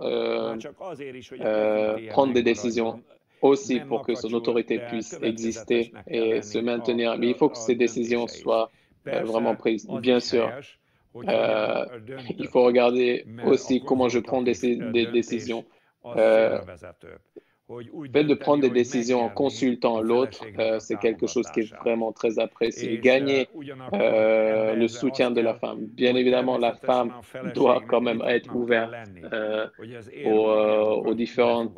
prendre des décisions aussi pour que son autorité puisse exister et se maintenir. Mais il faut que ces décisions soient vraiment prises. Bien sûr, il faut regarder aussi comment je prends des décisions. Le fait de prendre des décisions en consultant l'autre, c'est quelque chose qui est vraiment très apprécié. Gagner le soutien de la femme. Bien évidemment, la femme doit quand même être ouverte aux différents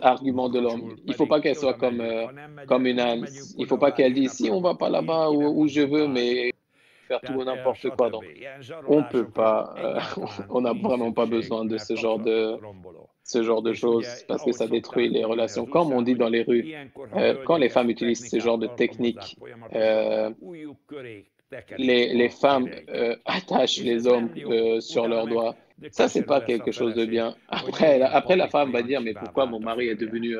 arguments de l'homme. Il ne faut pas qu'elle soit comme une âne. Il ne faut pas qu'elle dise, si on ne va pas là-bas où je veux, mais faire tout ou n'importe quoi. Donc, on ne peut pas, on n'a vraiment pas besoin de ce genre de choses parce que ça détruit les relations. Comme on dit dans les rues, quand les femmes utilisent ce genre de techniques, les femmes attachent les hommes sur leurs doigts. Ça, c'est pas quelque chose de bien. Après, la femme va dire, mais pourquoi mon mari est devenu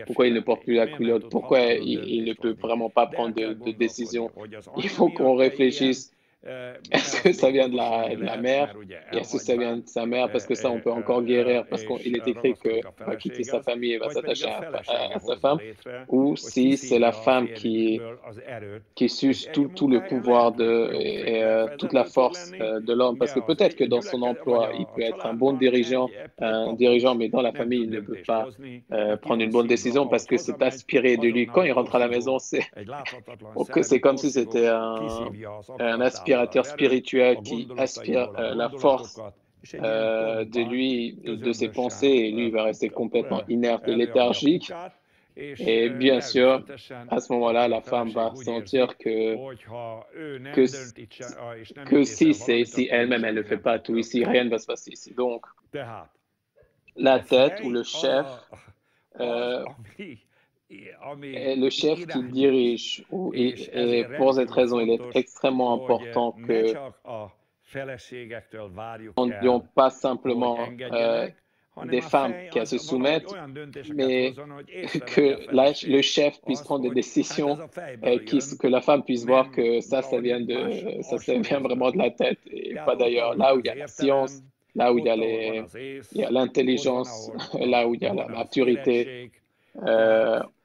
pourquoi il ne porte plus la culotte? Pourquoi il ne peut vraiment pas prendre de décision? Il faut qu'on réfléchisse. Est-ce que ça vient de la mère? Et est-ce que ça vient de sa mère? Parce que ça, on peut encore guérir, parce qu'il est écrit qu'il va quitter sa famille et va s'attacher à sa femme. Ou si c'est la femme qui suce tout le pouvoir et toute la force de l'homme. Parce que peut-être que dans son emploi, il peut être un bon dirigeant, mais dans la famille, il ne peut pas prendre une bonne décision parce que c'est aspiré de lui. Quand il rentre à la maison, c'est comme si c'était un aspirateur spirituel qui aspire la force de lui, de ses pensées, et lui va rester complètement inerte et léthargique. Et bien sûr, à ce moment-là, la femme va sentir que si elle-même, elle ne fait pas tout ici, rien ne va se passer ici. Donc, la tête ou le chef est le chef qui dirige. Et pour cette raison, il est extrêmement important que nous ne disions pas simplement des femmes qui se soumettent, mais que le chef puisse prendre des décisions, que la femme puisse voir que ça vient vraiment de la tête et pas d'ailleurs. Là où il y a la science, là où il y a l'intelligence, là où il y a la maturité.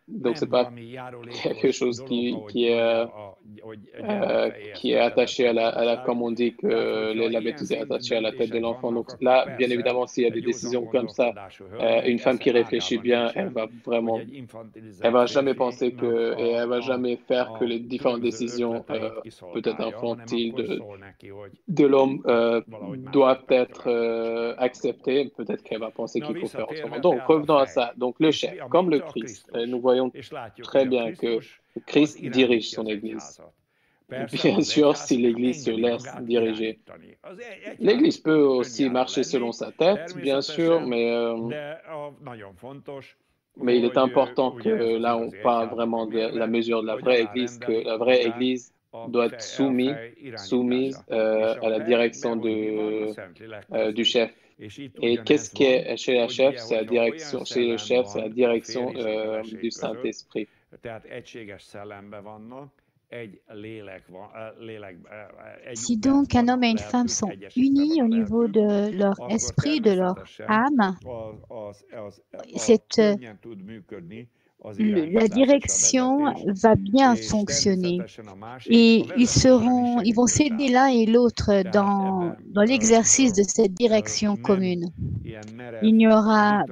Donc, ce n'est pas quelque chose qui est attaché comme on dit que la bêtise est attachée à la tête de l'enfant. Donc là, bien évidemment, s'il y a des décisions comme ça, une femme qui réfléchit bien, elle va jamais penser et elle va jamais faire que les différentes décisions, peut-être infantiles de l'homme, doivent être acceptées. Peut-être qu'elle va penser qu'il faut faire autrement. Donc, revenons à ça. Donc, le chef, comme le Christ, nous voyons très bien que Christ dirige son Église. Bien sûr, si l'Église se laisse diriger. L'Église peut aussi marcher selon sa tête, bien sûr, mais il est important que là, on parle vraiment de la mesure de la vraie Église, que la vraie Église doit être soumise à la direction du chef. Et qu'est-ce qui est chez la chef? C'est la direction, chez le chef, c'est la direction du Saint-Esprit. Si donc un homme et une femme sont unis au niveau de leur esprit, de leur âme, la direction va bien fonctionner et ils vont s'aider l'un et l'autre dans l'exercice de cette direction commune. Il n'y aura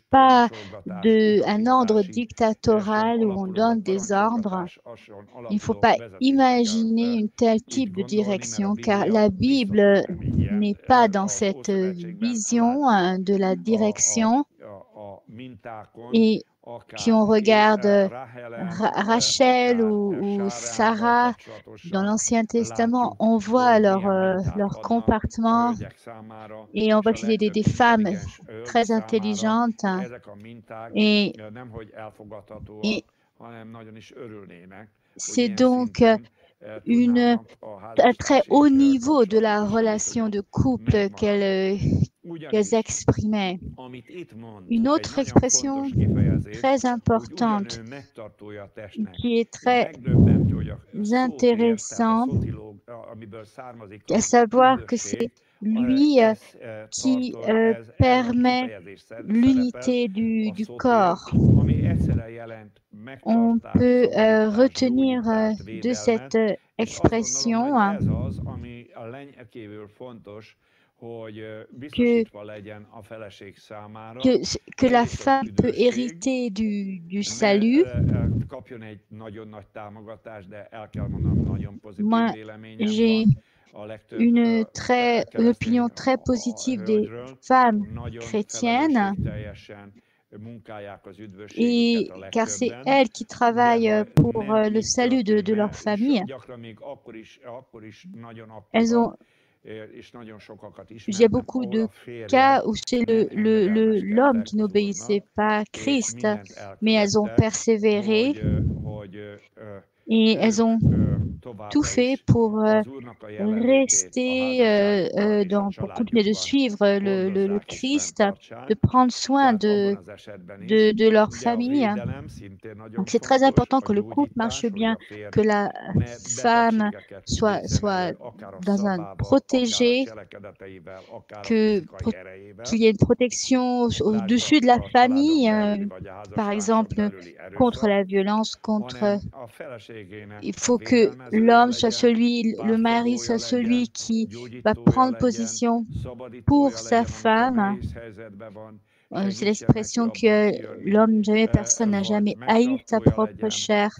pas un ordre dictatorial où on donne des ordres. Il ne faut pas imaginer un tel type de direction car la Bible n'est pas dans cette vision de la direction. Et si on regarde Rachel ou Sarah dans l'Ancien Testament, on voit leur comportement et on voit que c'était des femmes très intelligentes et c'est donc un très haut niveau de la relation de couple qu'elles exprimaient. Une autre expression très importante qui est très intéressante, à savoir que c'est lui qui permet l'unité du corps. On peut retenir de cette expression que la femme peut hériter du salut. Moi, j'ai une opinion très positive des femmes chrétiennes, et car c'est elles qui travaillent pour le salut de leur famille. Il y a beaucoup de cas où c'est l'homme qui n'obéissait pas à Christ, mais elles ont persévéré et elles ont tout fait pour rester, pour continuer de suivre le Christ, de prendre soin de leur famille. Donc c'est très important que le couple marche bien, que la femme soit protégée, qu'il y ait une protection au-dessus de la famille, par exemple, contre la violence, il faut que l'homme soit le mari soit celui qui va prendre position pour sa femme. C'est l'expression que personne n'a jamais haï sa propre chair.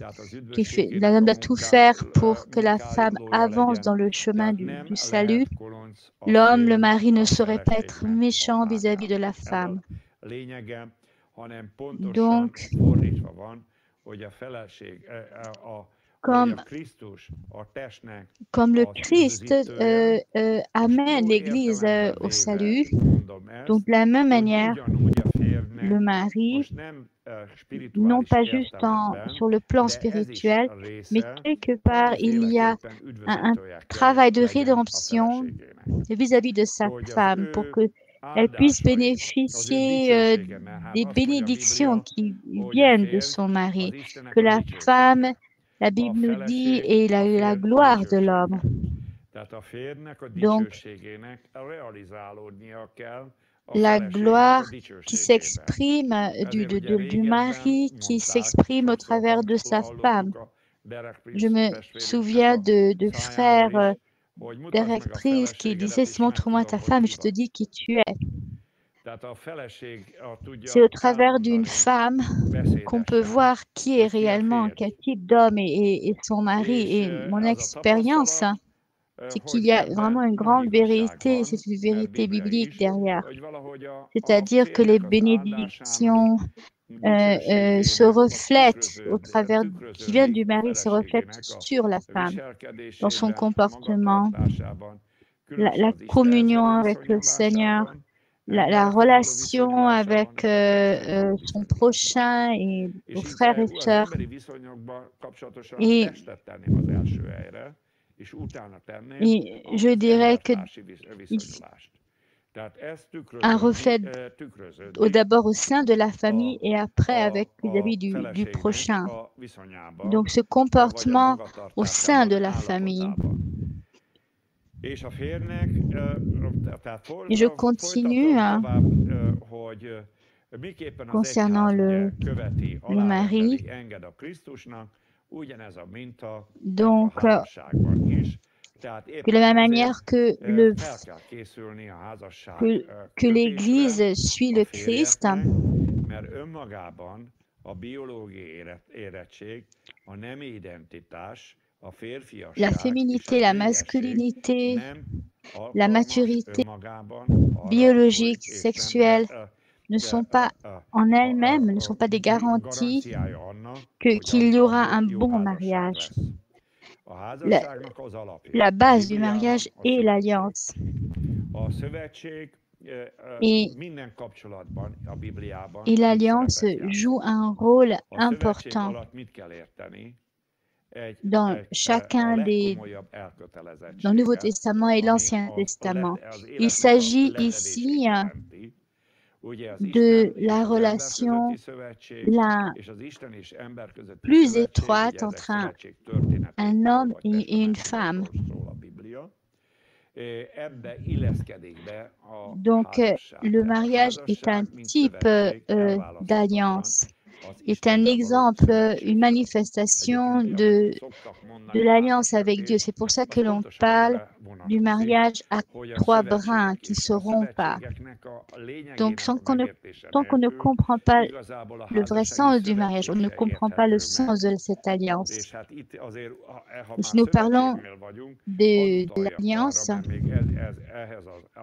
L'homme doit tout faire pour que la femme avance dans le chemin du salut. L'homme, le mari ne saurait pas être méchant vis-à-vis de la femme. Donc, comme le Christ amène l'Église au salut, donc de la même manière, le mari, non pas juste sur le plan spirituel, mais quelque part, il y a un travail de rédemption vis-à-vis de sa femme pour qu'elle puisse bénéficier des bénédictions qui viennent de son mari, que la femme, la Bible nous dit, est la gloire de l'homme. Donc, la gloire qui s'exprime du mari, qui s'exprime au travers de sa femme. Je me souviens de frère Derek Prince qui disait « Montre-moi ta femme, je te dis qui tu es ». C'est au travers d'une femme qu'on peut voir qui est réellement, quel type d'homme est son mari. Et mon expérience, c'est qu'il y a vraiment une grande vérité, c'est une vérité biblique derrière. C'est-à-dire que les bénédictions se reflète au travers, qui vient du mari, se reflète sur la femme, dans son comportement, la communion avec le Seigneur, la relation avec son prochain et aux frères et sœurs. Et je dirais que un reflet d'abord au sein de la famille et après avec vis-à-vis du prochain. Donc ce comportement au sein de la famille. Et je continue concernant le mari. Donc, de la même manière que l'Église suit le Christ, la féminité, la masculinité, la maturité biologique, sexuelle ne sont pas en elles-mêmes, ne sont pas des garanties qu'il y aura un bon mariage. La base du mariage est l'alliance. Et l'alliance joue un rôle important dans chacun dans le Nouveau Testament et l'Ancien Testament. Il s'agit ici de la relation la plus étroite entre un homme et une femme. Donc, le mariage est un type d'alliance, est un exemple, une manifestation de l'alliance avec Dieu. C'est pour ça que l'on parle du mariage à 3 brins qui se rompent. Donc, tant qu'on ne comprend pas le vrai sens du mariage, on ne comprend pas le sens de cette alliance. Et si nous parlons de l'alliance,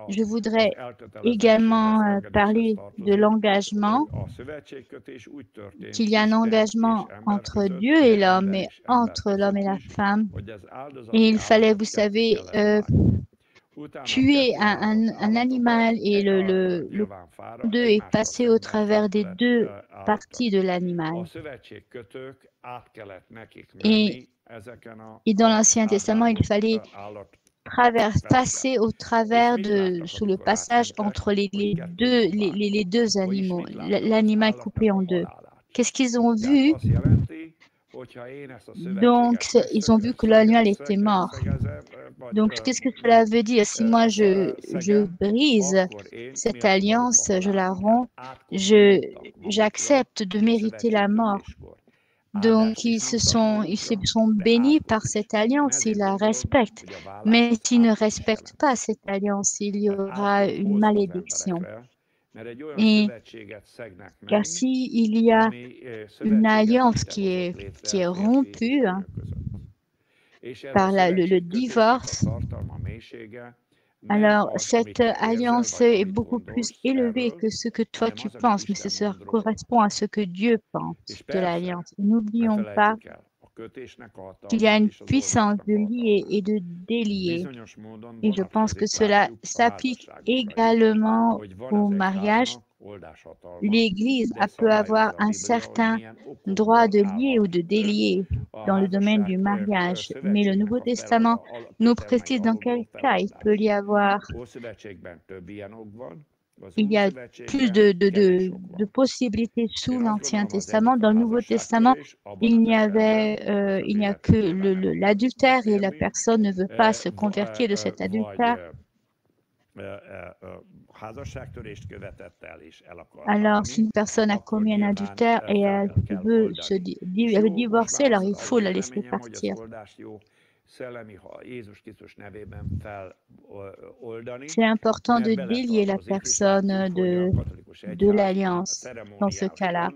je voudrais également parler de l'engagement, qu'il y a un engagement entre Dieu et l'homme, et entre l'homme et la femme. Et il fallait, vous savez, tuer un animal et le d'eux est passé au travers des 2 parties de l'animal. Et dans l'Ancien Testament, il fallait passer au travers sous le passage entre les deux animaux, l'animal coupé en 2. Qu'est-ce qu'ils ont vu? Donc, ils ont vu que l'animal était mort. Donc, qu'est-ce que cela veut dire? Si moi, je brise cette alliance, je la romps, j'accepte de mériter la mort. Donc, ils se sont bénis par cette alliance, ils la respectent. Mais s'ils ne respectent pas cette alliance, il y aura une malédiction. Car s'il y a une alliance qui est rompue par le divorce, alors cette alliance est beaucoup plus élevée que ce que toi tu penses, mais ça correspond à ce que Dieu pense de l'alliance. N'oublions pas qu'il y a une puissance de lier et de délier. Et je pense que cela s'applique également au mariage. L'Église peut avoir un certain droit de lier ou de délier dans le domaine du mariage, mais le Nouveau Testament nous précise dans quel cas il peut y avoir. Il y a plus de possibilités sous l'Ancien Testament. Dans le Nouveau Testament, il n'y a que l'adultère et la personne ne veut pas se convertir de cet adultère. Alors, si une personne a commis un adultère et elle veut divorcer, alors il faut la laisser partir. C'est important de délier la personne de l'alliance dans ce cas-là.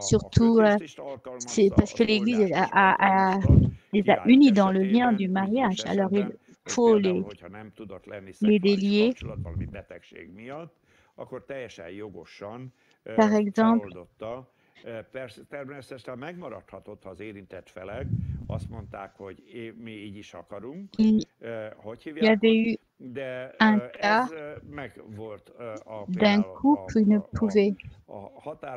Surtout, c'est parce que l'Église les a unis dans le lien du mariage. Alors, il faut les délier. Par exemple, il y avait eu un cas d'un couple où ils ne pouvaient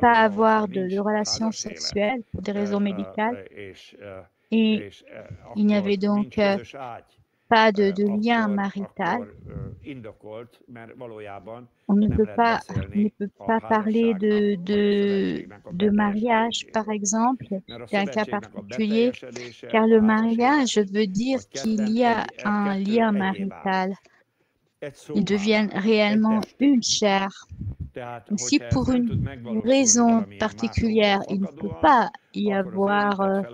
pas avoir de relations sexuelles pour des raisons médicales et il n'y avait donc pas de lien marital. On ne peut pas parler de mariage, par exemple, d'un cas particulier, car le mariage veut dire qu'il y a un lien marital. Ils deviennent réellement une chair. Si pour une raison particulière, il ne peut pas y avoir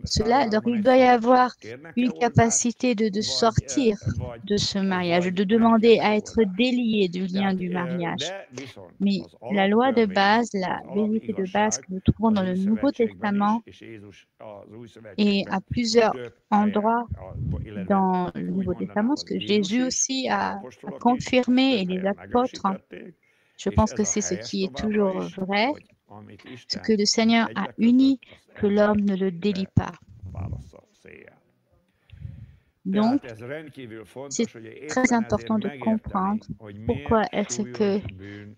cela, donc il doit y avoir une capacité de sortir de ce mariage, de demander à être délié du lien du mariage. Mais la loi de base, la vérité de base que nous trouvons dans le Nouveau Testament et à plusieurs endroits dans le Nouveau Testament, ce que Jésus aussi a confirmé et les apôtres, je pense que c'est ce qui est toujours vrai, ce que le Seigneur a uni, que l'homme ne le délie pas. Donc, c'est très important de comprendre pourquoi est-ce que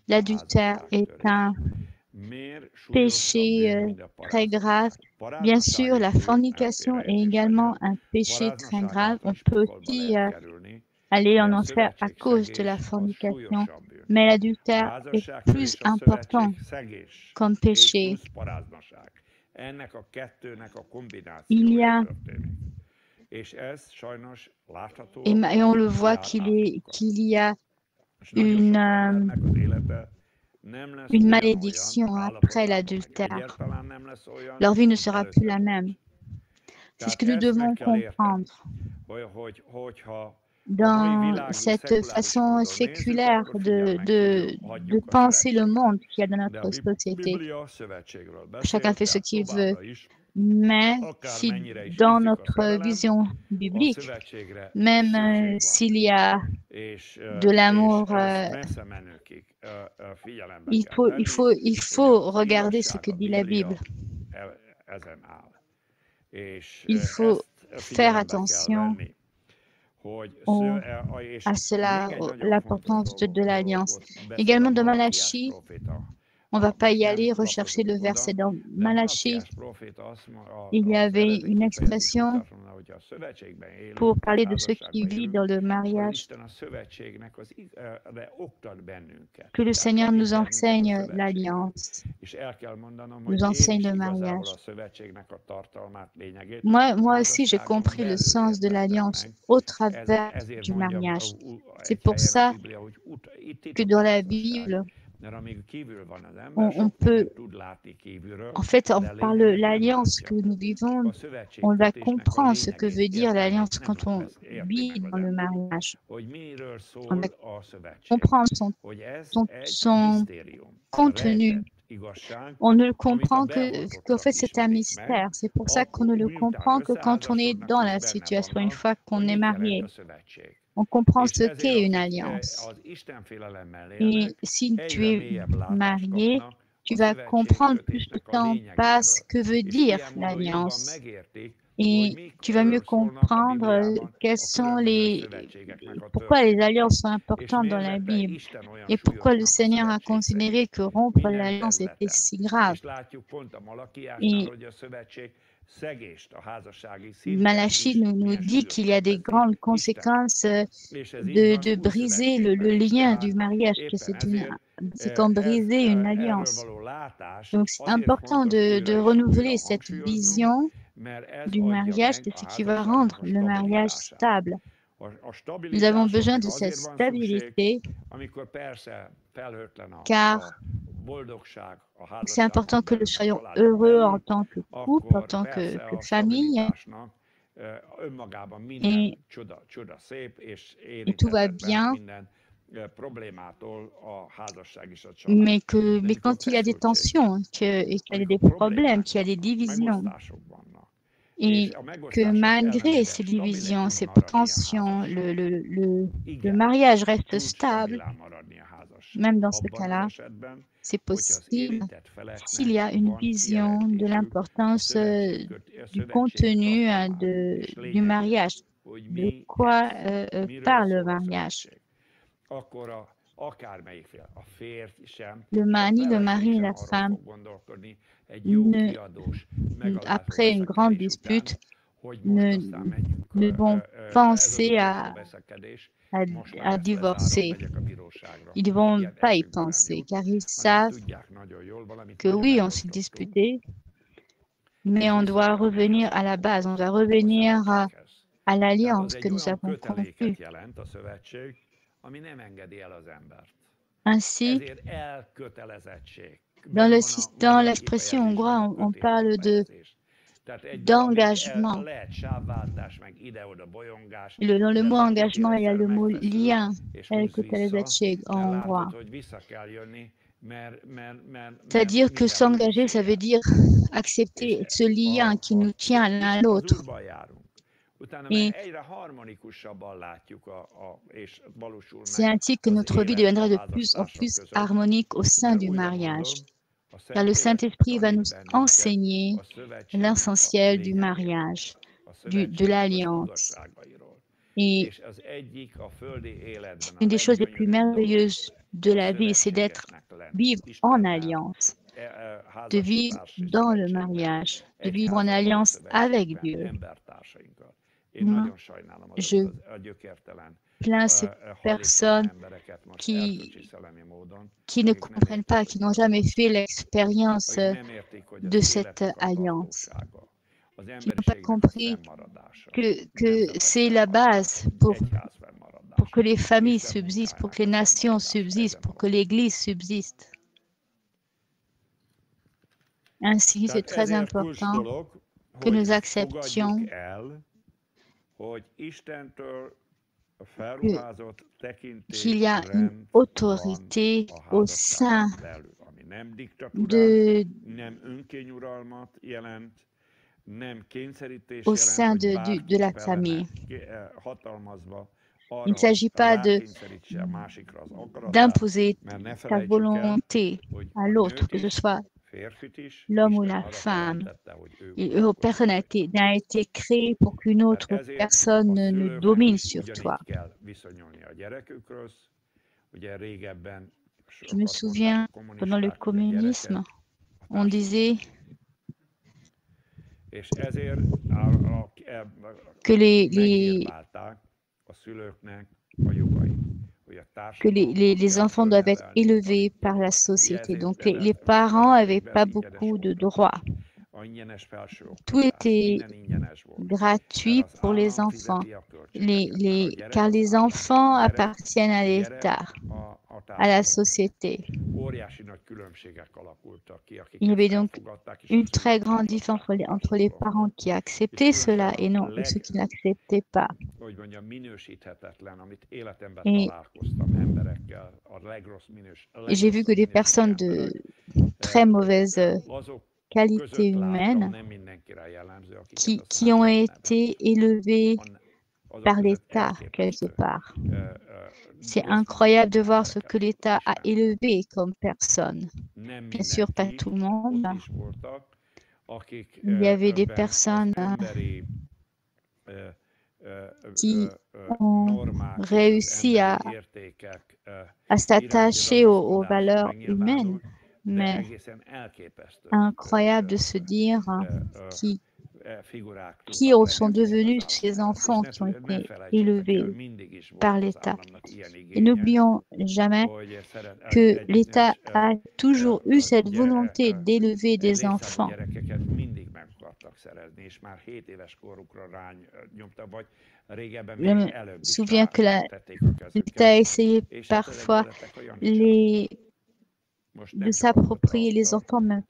l'adultère est un péché très grave. Bien sûr, la fornication est également un péché très grave. On peut aussi aller en enfer à cause de la fornication, mais l'adultère est plus important comme péché. Il y a et on le voit qu'il y a une malédiction après l'adultère. Leur vie ne sera plus la même. C'est ce que nous devons comprendre. Dans cette façon séculaire de penser le monde qu'il y a dans notre société, chacun fait ce qu'il veut. Mais si dans notre vision biblique, même s'il y a de l'amour, il faut regarder ce que dit la Bible. Il faut faire attention à cela, l'importance de l'alliance. Également de Malachie, on ne va pas y aller rechercher le verset dans Malachie. Il y avait une expression pour parler de ceux qui vivent dans le mariage, que le Seigneur nous enseigne l'alliance, nous enseigne le mariage. Moi aussi, j'ai compris le sens de l'alliance au travers du mariage. C'est pour ça que dans la Bible, on peut, en fait, par l'alliance que nous vivons, on va comprendre ce que veut dire l'alliance quand on vit dans le mariage. On va comprendre son contenu. On ne le comprend qu'en fait, c'est un mystère. C'est pour ça qu'on ne le comprend que quand on est dans la situation, une fois qu'on est marié. On comprend ce qu'est une alliance. Et si tu es marié, tu vas comprendre plus le temps passe que veut dire l'alliance. Et tu vas mieux comprendre pourquoi les alliances sont importantes dans la Bible et pourquoi le Seigneur a considéré que rompre l'alliance était si grave. Et Malachie nous dit qu'il y a des grandes conséquences de briser le lien du mariage, que c'est comme briser une alliance. Donc c'est important de renouveler cette vision du mariage, c'est ce qui va rendre le mariage stable. Nous avons besoin de cette stabilité car c'est important que nous soyons heureux en tant que couple, en tant que famille. Et tout va bien. Mais quand il y a des tensions, et qu'il y a des problèmes, qu'il y a des divisions, et que malgré ces divisions, ces tensions, le mariage reste stable, même dans ce cas-là, c'est possible s'il y a une vision de l'importance du contenu du mariage, de quoi parle le mariage. Le mari et la femme, après une grande dispute, ne vont penser à divorcer. Ils ne vont pas y penser, car ils savent que oui, on s'est disputé, mais on doit revenir à la base, on doit revenir à l'alliance que nous avons conclue. Ainsi, dans l'expression hongroise, on parle d'engagement. Dans le mot engagement, il y a le mot lien, elkötelezettség en hongrois. C'est-à-dire que s'engager, ça veut dire accepter ce lien qui nous tient l'un à l'autre. Et c'est ainsi que notre vie deviendra de plus en plus harmonique au sein du mariage. Car le Saint-Esprit va nous enseigner l'essentiel du mariage, de l'alliance. Et une des choses les plus merveilleuses de la vie, c'est vivre en alliance, de vivre dans le mariage, de vivre en alliance avec Dieu. Moi, je plains ces personnes qui ne comprennent pas, qui n'ont jamais fait l'expérience de cette alliance, qui n'ont pas compris que c'est la base pour que les familles subsistent, pour que les nations subsistent, pour que l'Église subsiste. Ainsi, c'est très important que nous acceptions qu'il y a une autorité au sein de la famille. Il ne s'agit pas d'imposer ta volonté à l'autre, que ce soit l'homme ou la femme. Personne n'a été créé pour qu'une autre personne ne domine sur toi. Je me souviens, pendant le communisme, on disait que les enfants doivent être élevés par la société. Donc, les parents n'avaient pas beaucoup de droits. Tout était gratuit pour les enfants, car les enfants appartiennent à l'État, à la société. Il y avait donc une très grande différence entre les parents qui acceptaient cela et ceux qui n'acceptaient pas. Et j'ai vu que des personnes de très mauvaise qualité humaine qui ont été élevées par l'État quelque part. C'est incroyable de voir ce que l'État a élevé comme personne. Bien sûr, pas tout le monde. Il y avait des personnes qui ont réussi à s'attacher aux valeurs humaines, mais incroyable de se dire qui sont devenus ces enfants qui ont été élevés par l'État. Et n'oublions jamais que l'État a toujours eu cette volonté d'élever des enfants. Je me souviens que l'État a essayé parfois de s'approprier les enfants même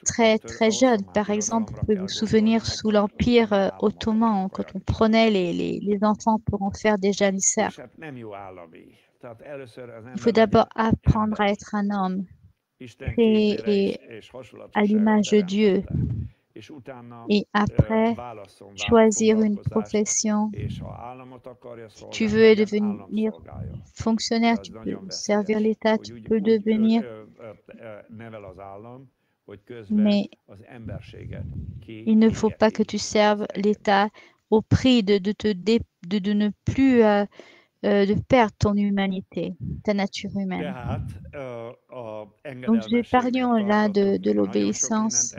très très jeunes. Par exemple, vous pouvez vous souvenir sous l'Empire ottoman, quand on prenait les enfants pour en faire des janissaires. Il faut d'abord apprendre à être un homme, créé à l'image de Dieu. et après choisir une profession. Si tu veux devenir fonctionnaire, tu peux servir l'État, tu peux devenir, mais il ne faut pas que tu serves l'État au prix de ne plus de perdre ton humanité, ta nature humaine. Donc, parlions là de l'obéissance.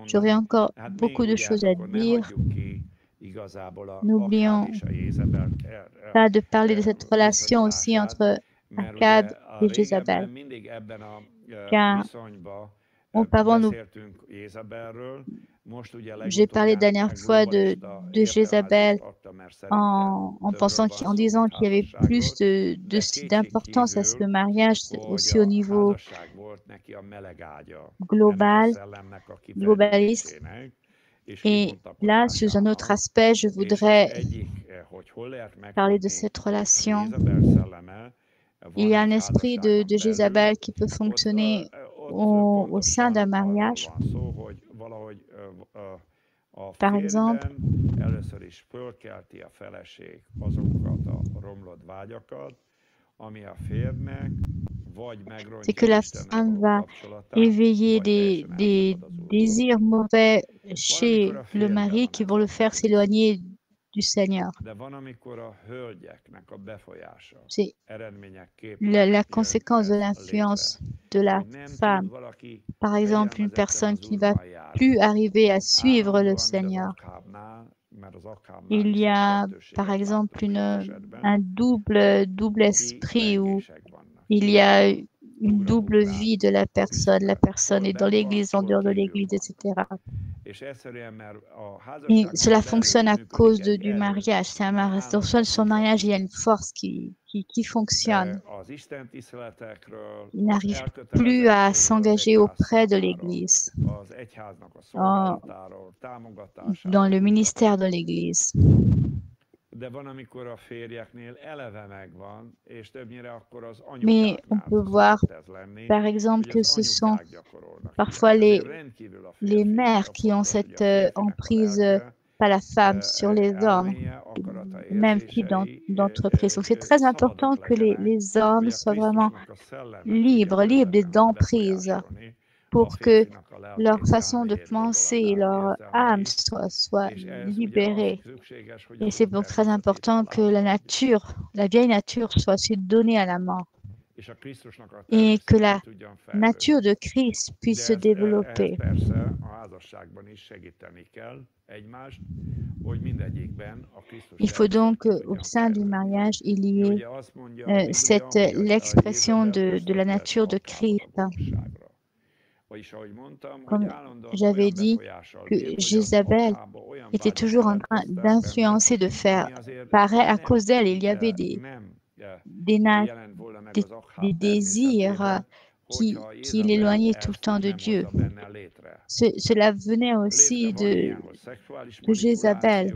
J'aurais encore beaucoup de choses à dire. N'oublions pas de parler de cette relation aussi entre Akab et Jézabel. Car auparavant, j'ai parlé la dernière fois de Jézabel en disant qu'il y avait plus d'importance à ce mariage aussi au niveau globaliste. Et là, sur un autre aspect, je voudrais parler de cette relation. Il y a un esprit de Jézabel qui peut fonctionner au sein d'un mariage. Par exemple, c'est que la femme va éveiller des désirs mauvais chez le mari qui vont le faire s'éloigner du Seigneur. C'est la conséquence de l'influence de la femme. Par exemple, une personne qui ne va plus arriver à suivre le Seigneur. Il y a, par exemple, un double esprit où il y a une double vie de la personne. La personne est dans l'église, en dehors de l'église, etc. Et cela fonctionne à cause du mariage. Dans son mariage, il y a une force qui fonctionne. Il n'arrive plus à s'engager auprès de l'église, dans le ministère de l'église. Mais on peut voir, par exemple, que ce sont parfois les mères qui ont cette emprise par la femme sur les hommes, même type d'entreprise. Donc, c'est très important que les hommes soient vraiment libres d'emprise pour que leur façon de penser, leur âme soit libérée. Et c'est donc très important que la vieille nature soit aussi donnée à la mort et que la nature de Christ puisse se développer. Il faut donc au sein du mariage, il y ait l'expression de la nature de Christ. Comme j'avais dit, que Jézabel était toujours en train d'influencer, de faire pareil. À cause d'elle, il y avait des désirs qui l'éloignaient tout le temps de Dieu. Cela venait aussi de Jézabel.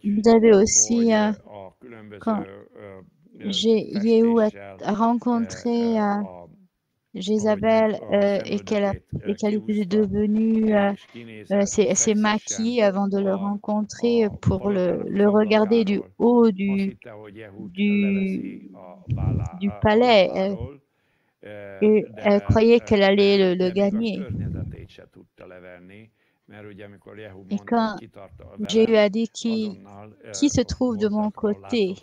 Vous avez aussi, quand Jéhu a rencontré Jézabel et qu'elle était devenue, s'est maquillée avant de le rencontrer pour le regarder du haut du palais. Et elle croyait qu'elle allait le gagner. Et quand Jéhu a dit qui se trouve de mon côté,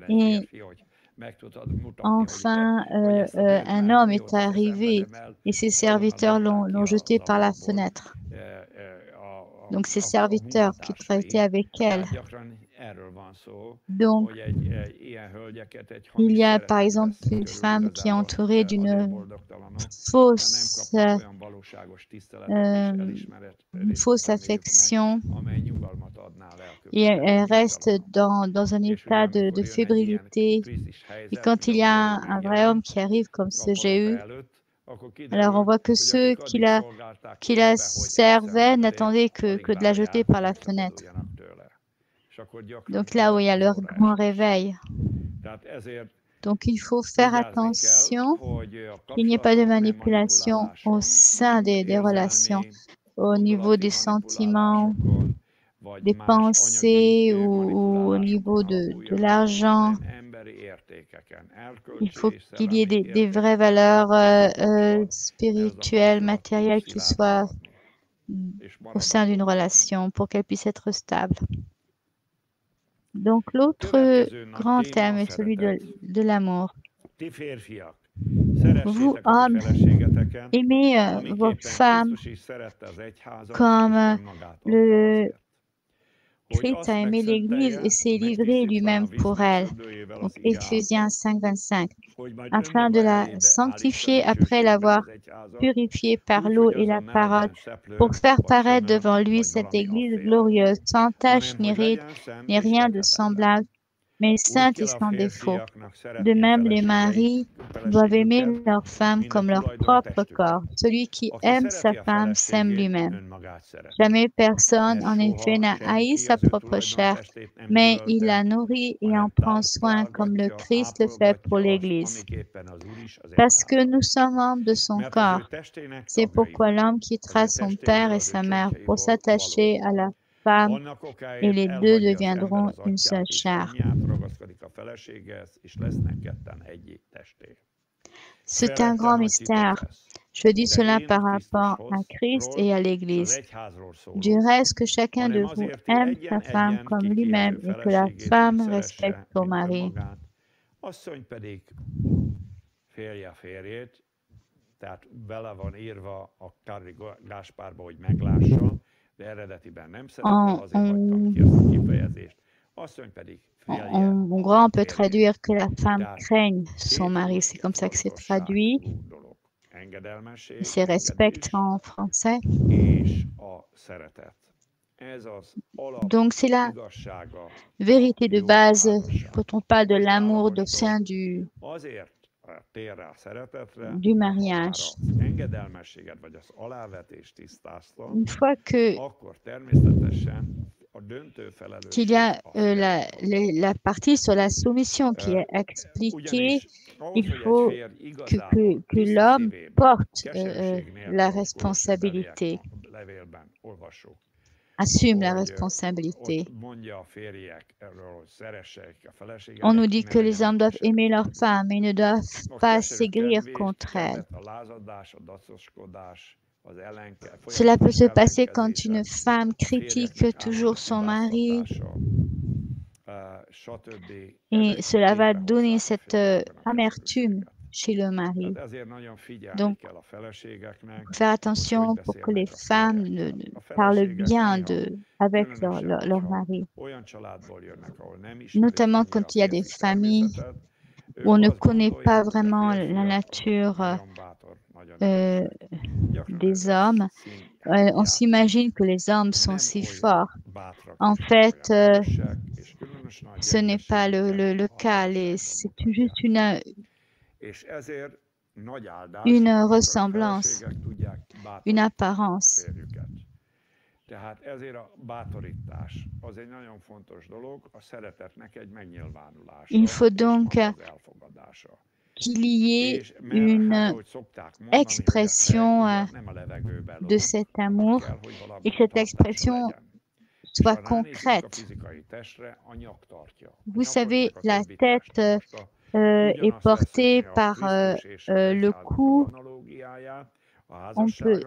et enfin un homme est arrivé et ses serviteurs l'ont jeté par la fenêtre. Donc ses serviteurs qui traitaient avec elle. Donc il y a par exemple une femme qui est entourée d'une fausse affection et elle reste dans un état de fébrilité. Et quand il y a un vrai homme qui arrive comme ce Jéhu, alors on voit que ceux qui la servaient n'attendaient que de la jeter par la fenêtre. Donc là où il y a leur grand réveil. Donc, il faut faire attention qu'il n'y ait pas de manipulation au sein des relations, au niveau des sentiments, des pensées ou au niveau de l'argent. Il faut qu'il y ait des vraies valeurs spirituelles, matérielles qui soient au sein d'une relation pour qu'elle puisse être stable. Donc, l'autre grand thème est celui de l'amour. Vous, hommes, aimez vos femmes comme le Christ a aimé l'Église et s'est livré lui-même pour elle. Donc, Éphésiens 5, 25. Afin de la sanctifier après l'avoir purifiée par l'eau et la parole, pour faire paraître devant lui cette Église glorieuse, sans tache ni ride, ni rien de semblable, mais sainte et sans défaut. De même, les maris doivent aimer leur femme comme leur propre corps. Celui qui aime sa femme s'aime lui-même. Jamais personne, en effet, n'a haï sa propre chair, mais il la nourrit et en prend soin comme le Christ le fait pour l'Église. Parce que nous sommes membres de son corps. C'est pourquoi l'homme quittera son père et sa mère pour s'attacher à la femme et les deux deviendront une seule chair. C'est un grand mystère. Je dis cela par rapport à Christ et à l'Église. Du reste, que chacun de vous aime sa femme comme lui-même et que la femme respecte son mari. En gros, on peut traduire que la femme craigne son mari. C'est comme ça que c'est traduit. C'est respecte en français. Donc, c'est la vérité de base quand on parle de l'amour au sein du mariage. Une fois qu'il y a la partie sur la soumission qui est expliquée, il faut que l'homme porte la responsabilité, assume la responsabilité. On nous dit que les hommes doivent aimer leur femme et ne doivent pas s'aigrir contre elles. Cela peut se passer quand une femme critique toujours son mari et cela va donner cette amertume chez le mari. Donc, il faut faire attention pour que les femmes parlent bien avec leur mari. Notamment quand il y a des familles où on ne connaît pas vraiment la nature des hommes. On s'imagine que les hommes sont si forts. En fait, ce n'est pas le cas. C'est juste une ressemblance, une apparence. Il faut donc qu'il y ait une expression de cet amour et que cette expression soit concrète. Vous savez, la tête est portée par le cou. On peut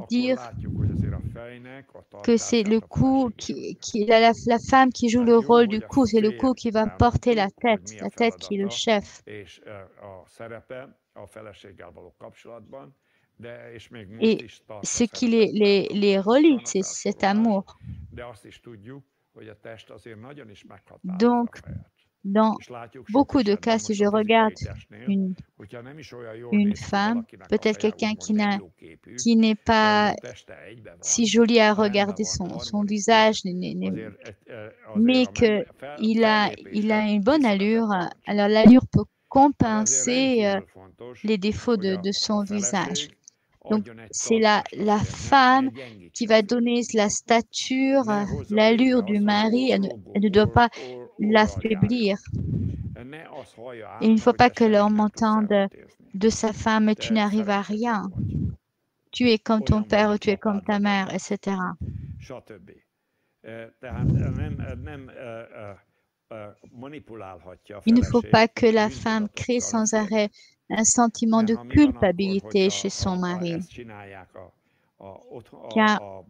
dire que c'est le cou la femme qui joue le rôle du cou, c'est le cou qui va porter la tête qui est le chef. Et ce qui les relie, c'est cet amour. Donc, dans beaucoup de cas, si je regarde une femme, peut-être quelqu'un qui n'est pas si joli à regarder son visage, mais qu'il a une bonne allure, alors l'allure peut compenser les défauts de son visage. Donc, c'est la femme qui va donner la stature, l'allure du mari. Elle ne doit pas l'affaiblir. Et il ne faut pas que l'homme entende de sa femme, tu n'arrives à rien. Tu es comme ton père, tu es comme ta mère, etc. Il ne faut pas que la femme crée sans arrêt un sentiment de culpabilité chez son mari. Car,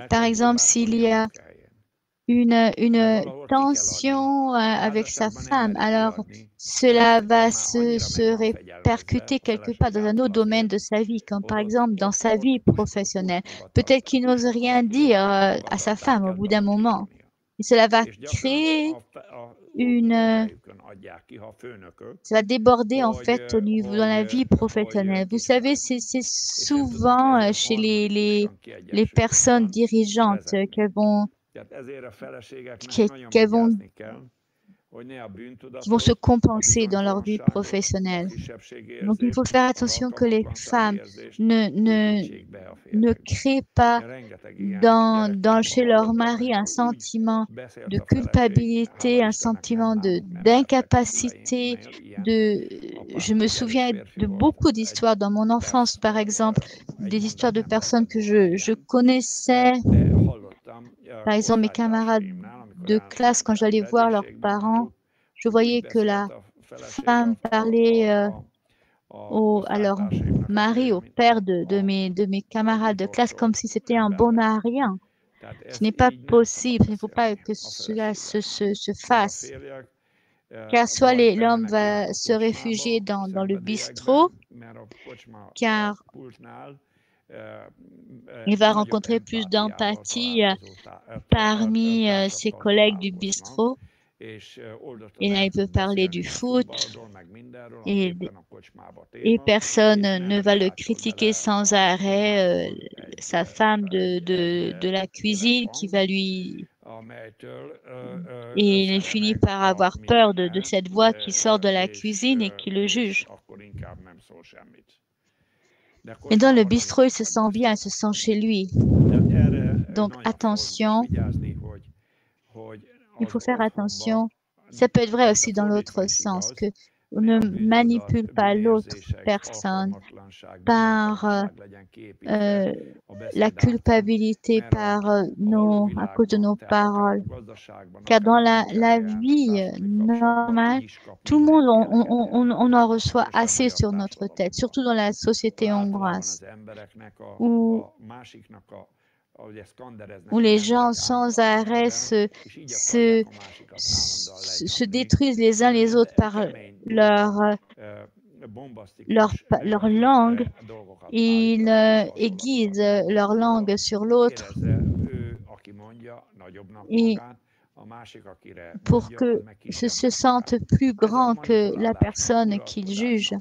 par exemple, s'il y a une tension avec sa femme, alors cela va se répercuter quelque part dans un autre domaine de sa vie, comme par exemple dans sa vie professionnelle. Peut-être qu'il n'ose rien dire à sa femme au bout d'un moment. Et cela va créer ça va déborder en fait au niveau dans la vie professionnelle. Vous savez, c'est souvent chez les personnes dirigeantes qu'elles vont qui vont se compenser dans leur vie professionnelle. Donc, il faut faire attention que les femmes ne créent pas chez leur mari un sentiment de culpabilité, un sentiment d'incapacité. Je me souviens de beaucoup d'histoires dans mon enfance, par exemple, des histoires de personnes que je connaissais. Par exemple, mes camarades de classe, quand j'allais voir leurs parents, je voyais que la femme parlait à leur mari, au père de mes camarades de classe, comme si c'était un bon à rien. Ce n'est pas possible, il ne faut pas que cela se fasse. Car soit l'homme va se réfugier dans le bistrot, car il va rencontrer plus d'empathie parmi ses collègues du bistrot. Et là, il peut parler du foot et personne ne va le critiquer sans arrêt. Sa femme de la cuisine qui va lui... Et il finit par avoir peur de cette voix qui sort de la cuisine et qui le juge. Et dans le bistrot, il se sent bien, il se sent chez lui. Donc, attention. Il faut faire attention. Ça peut être vrai aussi dans l'autre sens, que on ne manipule pas l'autre personne par la culpabilité, à cause de nos paroles. Car dans la vie normale, tout le monde, on en reçoit assez sur notre tête, surtout dans la société hongroise, où les gens sans arrêt se détruisent les uns les autres par leur langue. Ils aiguisent leur langue sur l'autre et pour que se sente plus grand que la personne qu'ils jugent.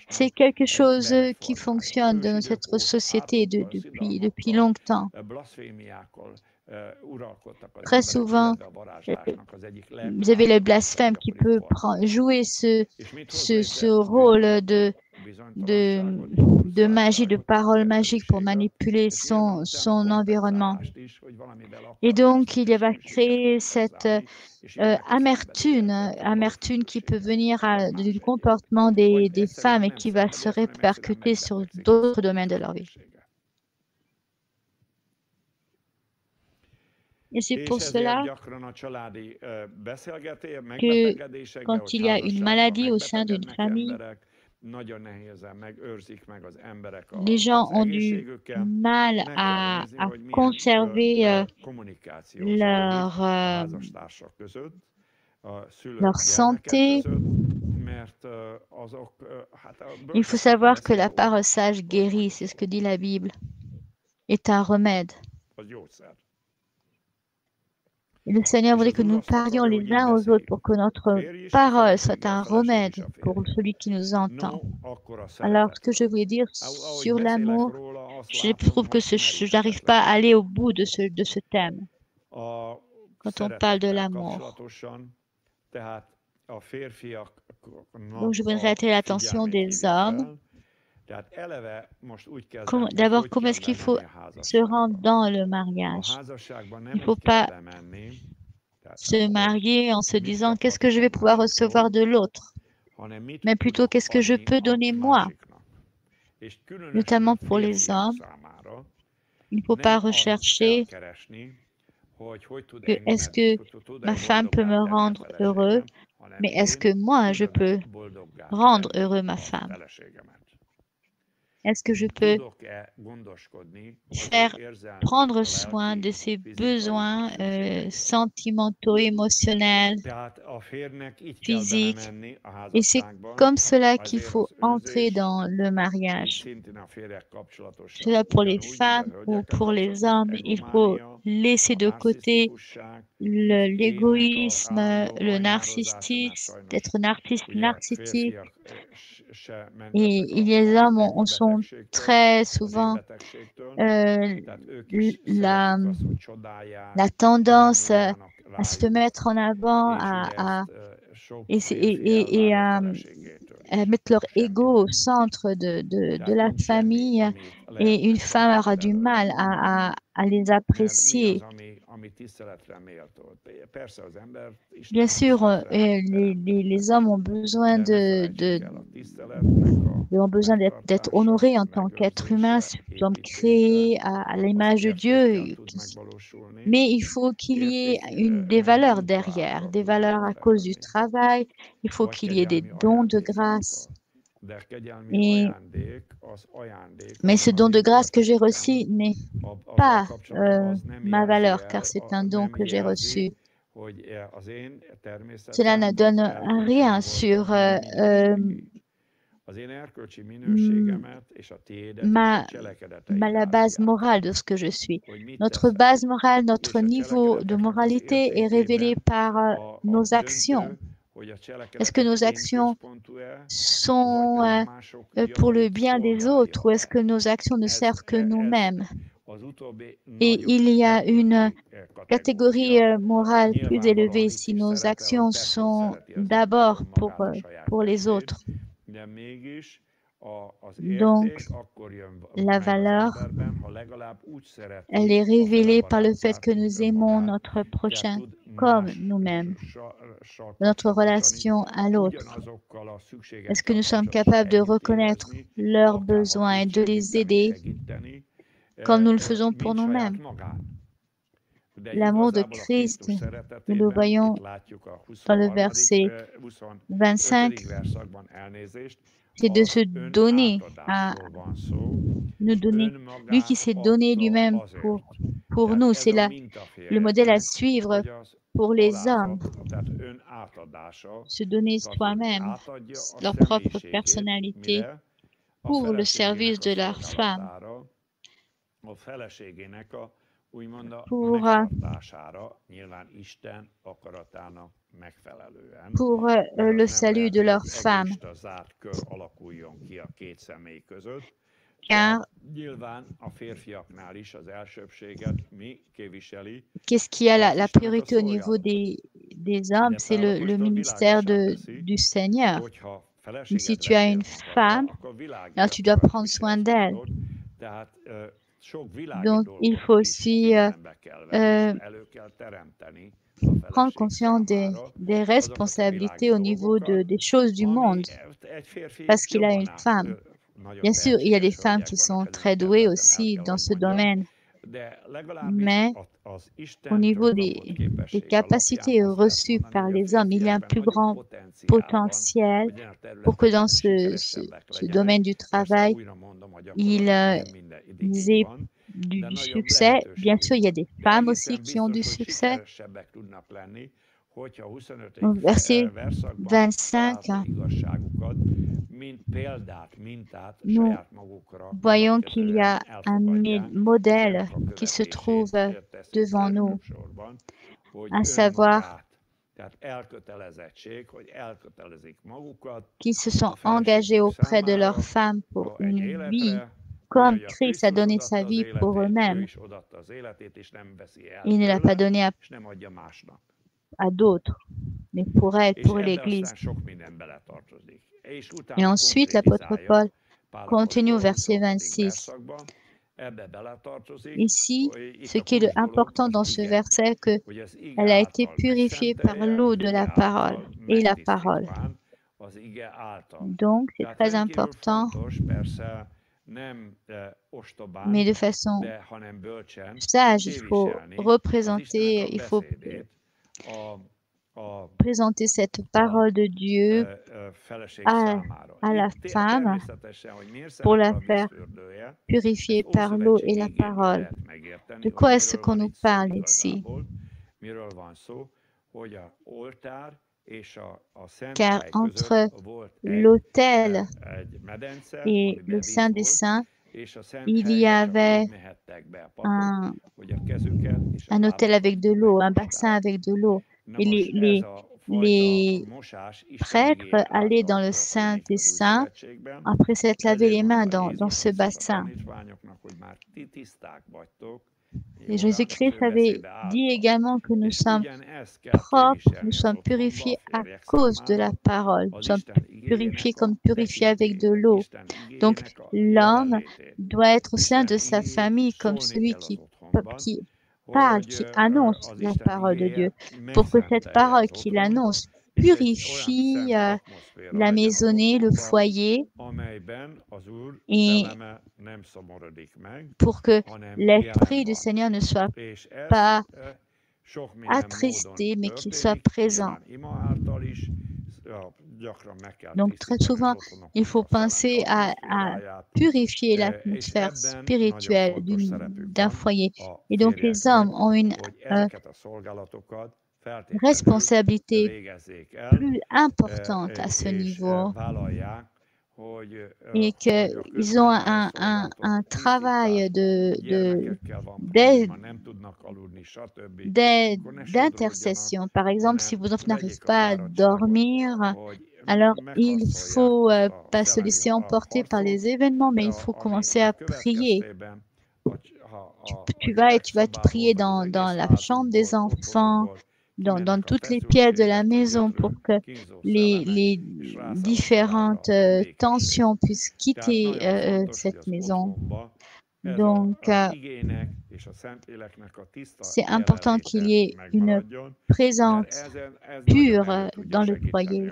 C'est quelque chose qui fonctionne dans notre société depuis longtemps. Très souvent, vous avez le blasphème qui peut jouer ce rôle de magie, de parole magique pour manipuler son environnement. Et donc, il va créer cette amertume qui peut venir du comportement des femmes et qui va se répercuter sur d'autres domaines de leur vie. Et c'est pour cela que quand il y a une maladie au sein d'une famille, les gens ont du mal à conserver leur santé. Il faut savoir que la parole sage guérit, c'est ce que dit la Bible, est un remède. Et le Seigneur voulait que nous parlions les uns aux autres pour que notre parole soit un remède pour celui qui nous entend. Alors, ce que je voulais dire sur l'amour, je trouve que je n'arrive pas à aller au bout de ce thème quand on parle de l'amour. Donc, je voudrais attirer l'attention des hommes D'abord, comment est-ce qu'il faut se rendre dans le mariage? Il ne faut pas se marier en se disant qu'est-ce que je vais pouvoir recevoir de l'autre, mais plutôt qu'est-ce que je peux donner moi, notamment pour les hommes. Il ne faut pas rechercher que est-ce que ma femme peut me rendre heureux, mais est-ce que moi je peux rendre heureux ma femme? Est-ce que je peux prendre soin de ses besoins sentimentaux, émotionnels, physiques? Et c'est comme cela qu'il faut entrer dans le mariage. Cela pour les femmes ou pour les hommes, il faut laisser de côté l'égoïsme, le narcissisme, d'être narcissique. Et les hommes sont très souvent la tendance à se mettre en avant, et à mettre leur ego au centre de la famille, et une femme aura du mal à les apprécier. Bien sûr, les hommes ont besoin d'être honorés en tant qu'être humain, sommes créés à l'image de Dieu, mais il faut qu'il y ait des valeurs derrière, des valeurs à cause du travail, il faut qu'il y ait des dons de grâce. Mais ce don de grâce que j'ai reçu n'est pas ma valeur, car c'est un don que j'ai reçu. Cela ne donne rien sur la base morale de ce que je suis. Notre base morale, notre niveau de moralité est révélé par nos actions. Est-ce que nos actions sont pour le bien des autres, ou est-ce que nos actions ne servent que nous-mêmes? Et il y a une catégorie morale plus élevée si nos actions sont d'abord pour les autres. Donc, la valeur, elle est révélée par le fait que nous aimons notre prochain comme nous-mêmes, notre relation à l'autre. Est-ce que nous sommes capables de reconnaître leurs besoins et de les aider comme nous le faisons pour nous-mêmes? L'amour de Christ, nous le voyons dans le verset 25, c'est de se donner à nous donner. Lui qui s'est donné lui-même pour nous, c'est le modèle à suivre pour les hommes. Se donner soi-même, leur propre personnalité, pour le service de leur femme, pour le salut de leur femme. Car qu'est-ce qui a la priorité au niveau des hommes? C'est le ministère du Seigneur. Mais si tu as une femme, alors tu dois prendre soin d'elle. Donc, il faut aussi prendre conscience des responsabilités au niveau des choses du monde, parce qu'il a une femme. Bien sûr, il y a des femmes qui sont très douées aussi dans ce domaine, mais au niveau des capacités reçues par les hommes, il y a un plus grand potentiel pour que dans ce domaine du travail, ils aient du succès. Bien sûr, il y a des femmes aussi qui ont du succès. Au verset 25, nous voyons qu'il y a un modèle qui se trouve devant nous, à savoir qu'ils se sont engagés auprès de leurs femmes pour une vie, comme Christ a donné sa vie pour eux-mêmes. Il ne l'a pas donné à d'autres, mais pour elle, pour l'Église. Et ensuite, l'apôtre Paul continue au verset 26. Ici, ce qui est important dans ce verset, que elle a été purifiée par l'eau de la parole et la parole. Donc, c'est très important, mais de façon sage, il faut représenter, il faut présenter cette parole de Dieu à la femme pour la faire purifier par l'eau et la parole. De quoi est-ce qu'on nous parle ici? Car entre l'autel et le Saint des Saints, il y avait un autel avec de l'eau, un bassin avec de l'eau. Et les prêtres allaient dans le Saint des Saints après s'être lavé les mains dans ce bassin. Et Jésus-Christ avait dit également que nous sommes propres, nous sommes purifiés à cause de la parole. Nous sommes purifiés comme purifiés avec de l'eau. Donc, l'homme doit être au sein de sa famille comme celui qui parle, qui annonce la parole de Dieu, pour que cette parole qu'il annonce purifie la maisonnée, le foyer, et pour que l'Esprit du Seigneur ne soit pas attristé, mais qu'il soit présent. Donc, très souvent, il faut penser à purifier l'atmosphère spirituelle d'un foyer. Et donc, les hommes ont une responsabilité plus importante à ce niveau et qu'ils ont un travail d'intercession. Par exemple, si vos enfants n'arrivent pas à dormir, alors il faut pas se laisser emporter par les événements, mais il faut commencer à prier. Tu vas te prier dans la chambre des enfants, dans toutes les pièces de la maison pour que les différentes tensions puissent quitter cette maison. Donc, c'est important qu'il y ait une présence pure dans le foyer.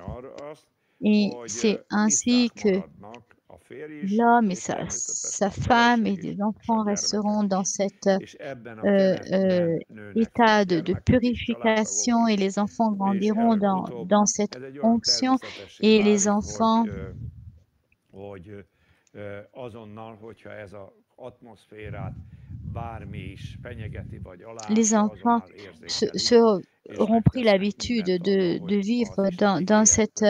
Et c'est ainsi que l'homme et sa femme et les enfants resteront dans cet état de purification, et les enfants grandiront dans cette onction, et les enfants auront pris l'habitude de vivre dans cette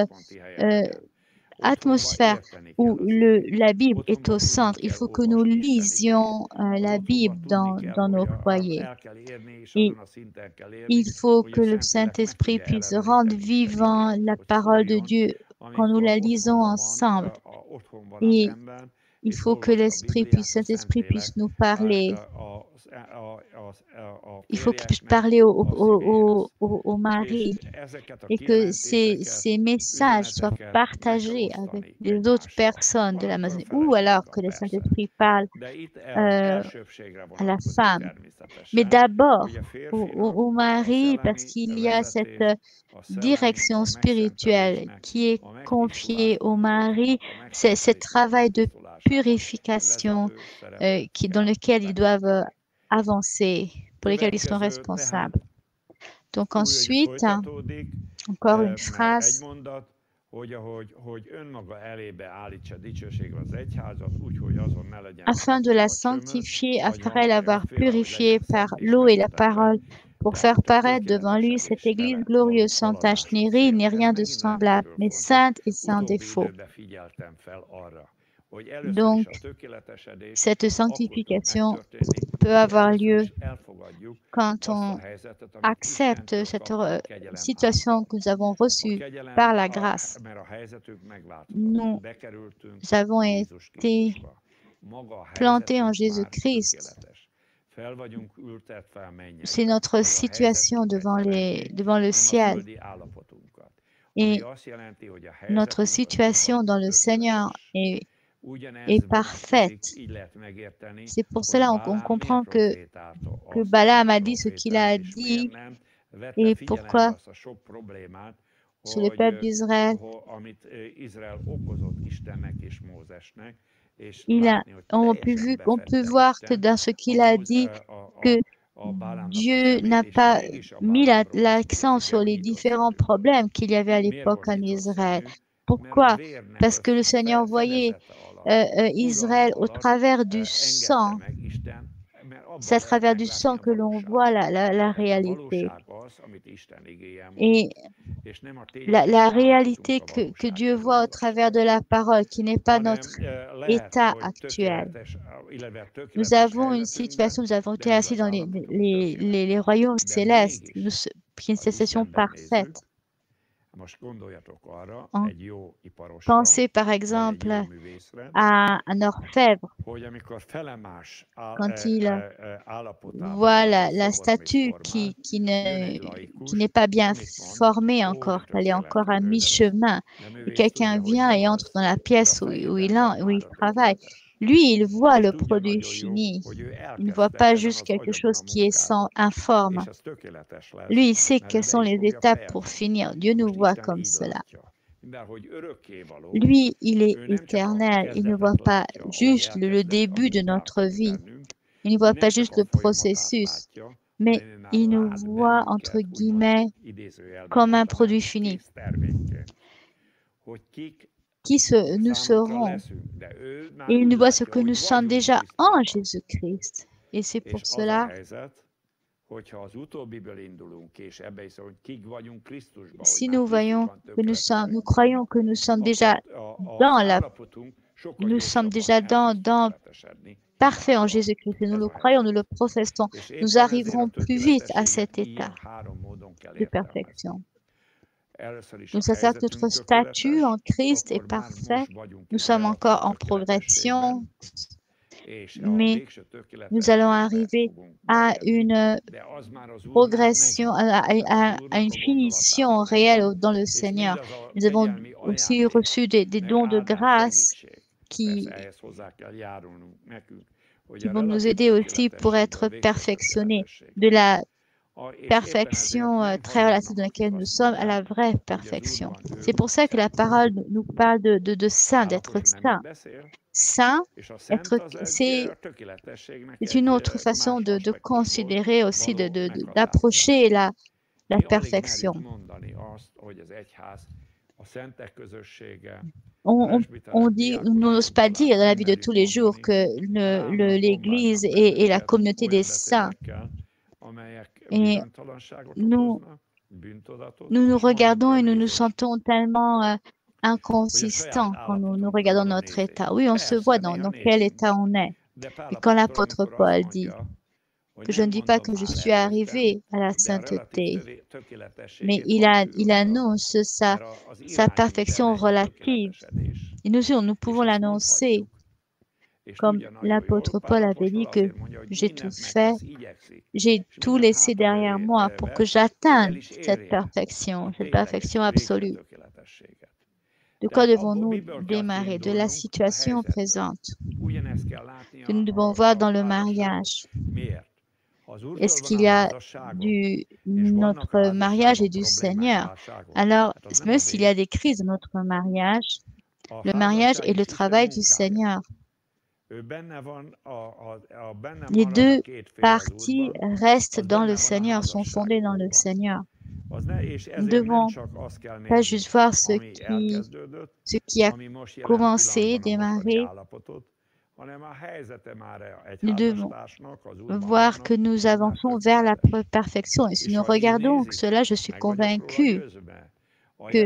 atmosphère où la Bible est au centre. Il faut que nous lisions la Bible dans nos foyers. Et il faut que le Saint-Esprit puisse rendre vivant la parole de Dieu quand nous la lisons ensemble. Et il faut que Saint-Esprit puisse nous parler. Il faut qu'il puisse parler au mari, et que ces messages soient partagés avec les autres personnes de la maison, ou alors que le Saint-Esprit parle à la femme. Mais d'abord au mari, parce qu'il y a cette direction spirituelle qui est confiée au mari, c'est ce travail de purification dans lequel ils doivent avancer, pour lesquels ils sont responsables. Donc ensuite, encore une phrase. Afin de la sanctifier, après l'avoir purifiée par l'eau et la parole, pour faire paraître devant lui cette Église glorieuse, sans tache ni ride, ni rien de semblable, mais sainte et sans défaut. Donc, cette sanctification peut avoir lieu quand on accepte cette situation que nous avons reçue par la grâce. Nous avons été plantés en Jésus-Christ. C'est notre situation devant le ciel. Et notre situation dans le Seigneur est est parfaite. C'est pour cela qu'on comprend que Balaam a dit ce qu'il a dit et pourquoi sur le peuple d'Israël. On peut voir que dans ce qu'il a dit, que Dieu n'a pas mis l'accent sur les différents problèmes qu'il y avait à l'époque en Israël. Pourquoi? Parce que le Seigneur voyait Israël au travers du sang. C'est à travers du sang que l'on voit la réalité. Et la réalité que Dieu voit au travers de la parole, qui n'est pas notre état actuel. Nous avons une situation, nous avons été assis dans les royaumes célestes, qui est une situation parfaite. Pensez par exemple à un orfèvre, quand il voit la statue qui n'est pas bien formée encore, elle est encore à mi-chemin, et quelqu'un vient et entre dans la pièce où il travaille. Lui, il voit le produit fini. Il ne voit pas juste quelque chose qui est informe. Lui, il sait quelles sont les étapes pour finir. Dieu nous voit comme cela. Lui, il est éternel. Il ne voit pas juste le début de notre vie. Il ne voit pas juste le processus, mais il nous voit, entre guillemets, comme un produit fini. Qui nous serons. Et il nous voit ce que nous sommes déjà en Jésus-Christ. Et c'est pour cela, si nous voyons que nous croyons que nous sommes déjà dans parfait en Jésus-Christ, et nous le croyons, nous le professons, nous arriverons plus vite à cet état de perfection. Nous savons que notre statut en Christ est parfait. Nous sommes encore en progression, mais nous allons arriver à une progression, à une finition réelle dans le Seigneur. Nous avons aussi reçu des dons de grâce qui vont nous aider aussi pour être perfectionnés de la perfection très relative dans laquelle nous sommes à la vraie perfection. C'est pour ça que la parole nous parle de saint, d'être saint. Saint, c'est une autre façon de considérer aussi, d'approcher la perfection. On n'ose pas dire dans la vie de tous les jours que l'Église est la communauté des saints. Et nous regardons et nous nous sentons tellement inconsistants quand nous regardons notre état. Oui, on se voit dans quel état on est. Et quand l'apôtre Paul dit que je ne dis pas que je suis arrivé à la sainteté, mais il annonce sa perfection relative. Et nous pouvons l'annoncer. Comme l'apôtre Paul avait dit que j'ai tout fait, j'ai tout laissé derrière moi pour que j'atteigne cette perfection absolue. De quoi devons-nous démarrer? De la situation présente que nous devons voir dans le mariage. Est-ce qu'il y a notre mariage et du Seigneur? Alors, même s'il y a des crises dans notre mariage, le mariage est le travail du Seigneur. Les deux parties restent dans le Seigneur, sont fondées dans le Seigneur. Nous ne devons pas juste voir ce qui a commencé, démarré. Nous devons voir que nous avançons vers la perfection. Et si nous regardons cela, je suis convaincu que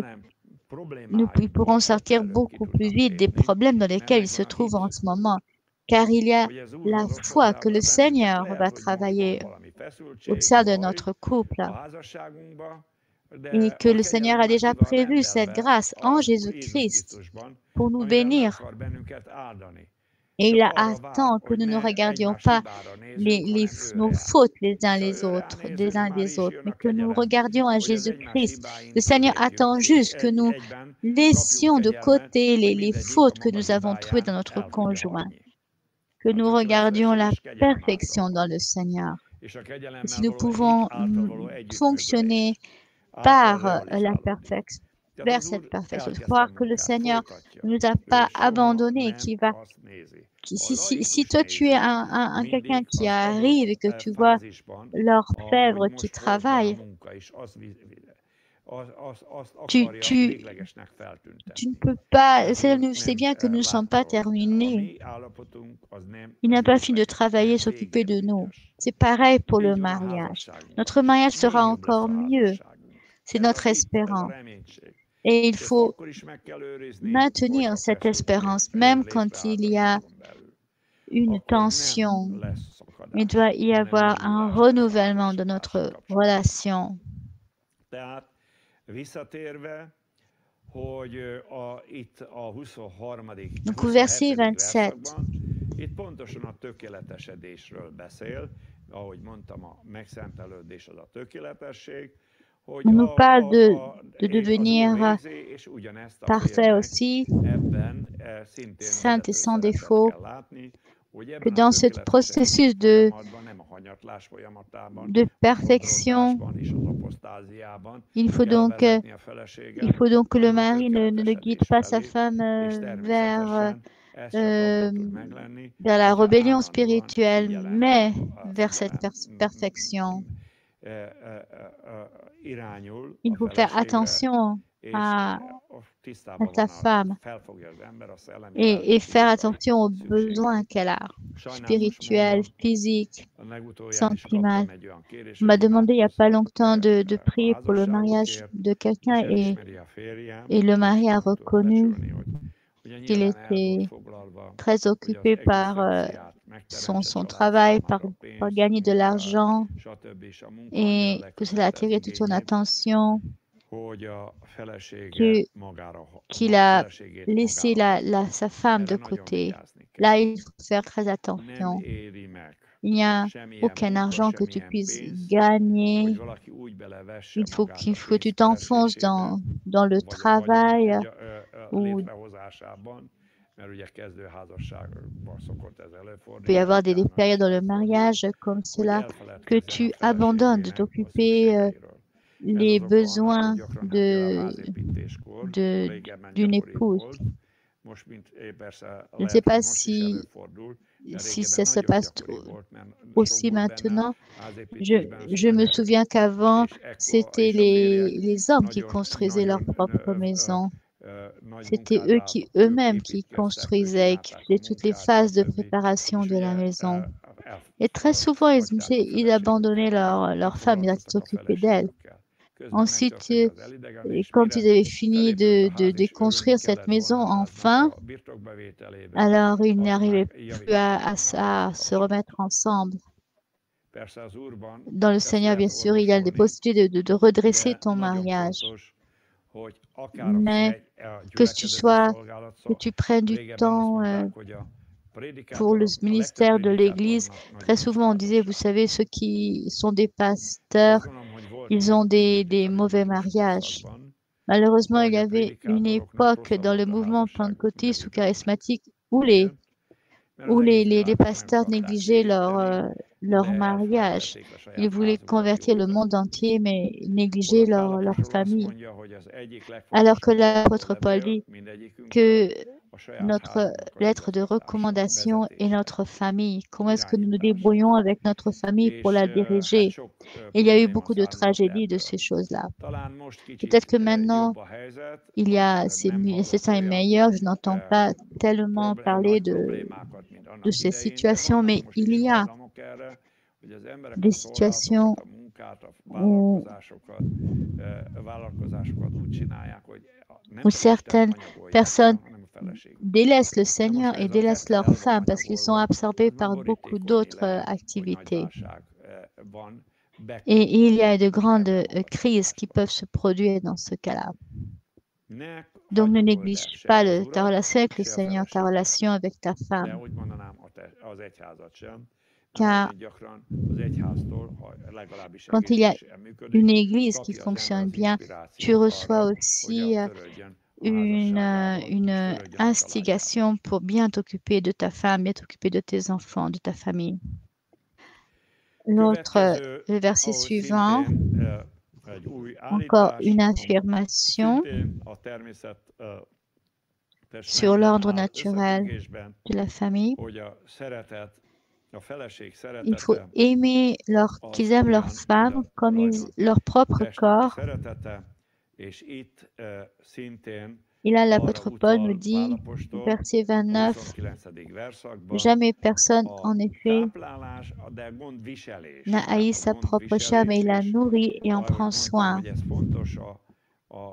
nous pourrons sortir beaucoup plus vite des problèmes dans lesquels ils se trouvent en ce moment. Car il y a la foi que le Seigneur va travailler au sein de notre couple et que le Seigneur a déjà prévu cette grâce en Jésus-Christ pour nous bénir. Et il attend que nous ne regardions pas nos fautes les uns des autres, mais que nous regardions à Jésus-Christ. Le Seigneur attend juste que nous laissions de côté les fautes que nous avons trouvées dans notre conjoint, que nous regardions la perfection dans le Seigneur. Et si nous pouvons fonctionner par la perfection, vers cette perfection, croire que le Seigneur ne nous a pas abandonnés, si toi tu es quelqu'un qui arrive et que tu vois l'orfèvre qui travaille, tu ne peux pas, c'est bien que nous ne sommes pas terminés. Il n'a pas fini de travailler, s'occuper de nous. C'est pareil pour le mariage. Notre mariage sera encore mieux. C'est notre espérance. Et il faut maintenir cette espérance, même quand il y a une tension. Il doit y avoir un renouvellement de notre relation. Donc, au verset 27, itt pontosan a tökéletesedésről beszél, ahogy mondtam, a megszentelődés az a tökéletesség, hogy on nous parle de devenir parfait aussi, saint et sans défaut, que dans ce processus de perfection, il faut donc que le mari ne guide pas sa femme vers la rébellion spirituelle, mais vers cette perfection. Il faut faire attention à sa femme et faire attention aux besoins qu'elle a, spirituels, physiques, sentiments. On m'a demandé il n'y a pas longtemps de prier pour le mariage de quelqu'un et le mari a reconnu qu'il était très occupé par son travail, par gagner de l'argent et que cela a attiré toute son attention, qu'il a laissé sa femme de côté. Là, il faut faire très attention. Il n'y a aucun argent que tu puisses gagner. Il faut que tu t'enfonces dans le travail ou il peut y avoir des périodes dans le mariage comme cela, que tu abandonnes de t'occuper les besoins d'une épouse. Je ne sais pas si ça se passe aussi maintenant. Je me souviens qu'avant, c'était les hommes qui construisaient leur propre maison. C'était eux-mêmes qui construisaient, qui faisaient toutes les phases de préparation de la maison. Et très souvent, ils abandonnaient leur femme, ils s'occupaient d'elle. Ensuite, quand ils avaient fini de construire cette maison, enfin, alors ils n'arrivaient plus à se remettre ensemble. Dans le Seigneur, bien sûr, il y a des possibilités de redresser ton mariage. Mais que tu prennes du temps pour le ministère de l'Église. Très souvent, on disait, vous savez, ceux qui sont des pasteurs, ils ont des mauvais mariages. Malheureusement, il y avait une époque dans le mouvement pentecôtiste ou charismatique où les pasteurs négligeaient leur mariage. Ils voulaient convertir le monde entier, mais négligeaient leur famille. Alors que l'apôtre Paul dit que notre lettre de recommandation est notre famille. Comment est-ce que nous nous débrouillons avec notre famille pour la diriger? Il y a eu beaucoup de tragédies de ces choses-là. Peut-être que maintenant, c'est un meilleur. Je n'entends pas tellement parler de ces situations, mais il y a des situations où certaines personnes délaissent le Seigneur et délaissent leurs femmes parce qu'ils sont absorbés par beaucoup d'autres activités. Et il y a de grandes crises qui peuvent se produire dans ce cas-là. Donc, ne néglige pas ta relation avec le Seigneur, ta relation avec ta femme. Car quand il y a une église qui fonctionne bien, tu reçois aussi une instigation pour bien t'occuper de ta femme, bien t'occuper de tes enfants, de ta famille. Le verset suivant, encore une affirmation sur l'ordre naturel de la famille. Il faut aimer qu'ils aiment leur femme comme leur propre corps. Et là, l'apôtre Paul nous dit, verset 29, jamais personne, en effet, n'a haï sa propre chair, mais il la nourrit et en prend soin.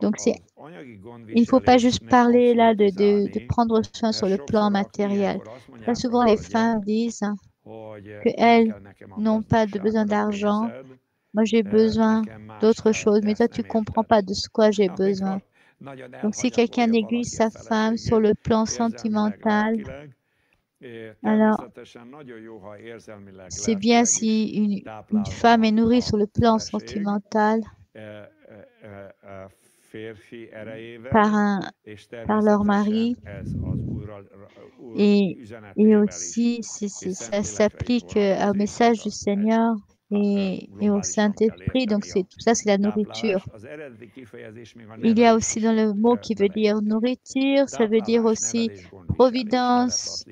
Donc, il ne faut pas juste parler là de prendre soin sur le plan matériel. Très souvent, les femmes disent qu'elles n'ont pas besoin d'argent. Moi, j'ai besoin d'autre chose, mais toi, tu ne comprends pas de ce quoi j'ai besoin. Donc, si quelqu'un néglige sa femme sur le plan sentimental, alors c'est bien si une femme est nourrie sur le plan sentimental par leur mari, et aussi ça s'applique au message du Seigneur et au Saint-Esprit. Donc tout ça, c'est la nourriture. Il y a aussi dans le mot qui veut dire nourriture, ça veut dire aussi providence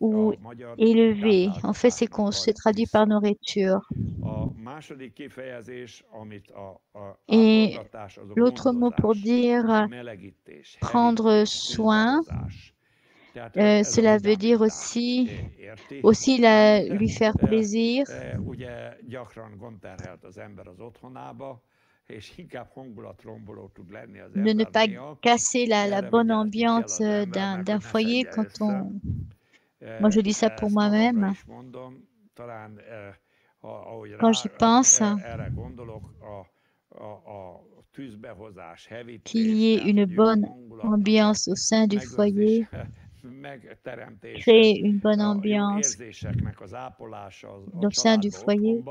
ou élevé. En fait, c'est traduit par nourriture. Et l'autre mot pour dire prendre soin, cela veut dire aussi lui faire plaisir. De ne pas casser la bonne ambiance d'un foyer Moi, je dis ça pour moi-même. Quand j'y pense, qu'il y ait une bonne ambiance au sein du foyer, créer une bonne ambiance au sein du foyer,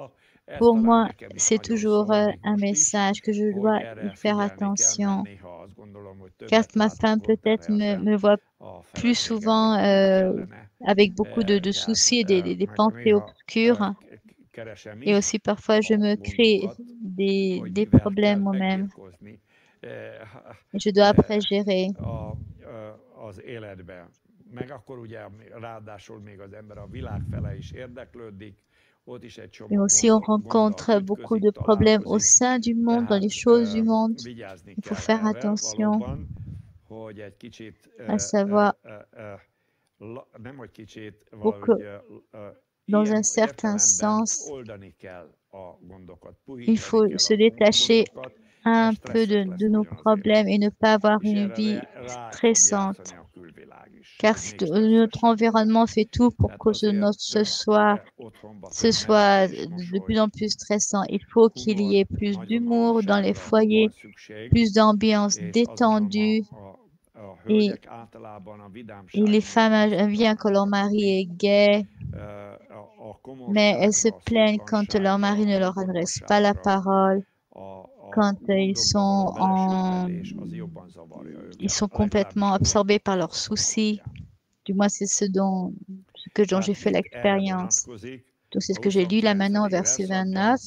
pour moi, c'est toujours un message que je dois y faire attention. Car ma femme peut-être me voit plus souvent avec beaucoup de soucis, des pensées obscures. Et aussi parfois, je me crée des problèmes moi-même. Et je dois après gérer. Et aussi, on rencontre beaucoup de problèmes au sein du monde, dans les choses du monde. Il faut faire attention, à savoir, dans un certain sens, il faut se détacher un peu de nos problèmes et ne pas avoir une vie stressante. Car si notre environnement fait tout pour que ce soit de plus en plus stressant, il faut qu'il y ait plus d'humour dans les foyers, plus d'ambiance détendue. Et les femmes aiment bien que leur mari est gai, mais elles se plaignent quand leur mari ne leur adresse pas la parole, quand ils sont complètement absorbés par leurs soucis. Du moins, c'est ce dont j'ai fait l'expérience. Donc, c'est ce que j'ai lu là maintenant, verset 29.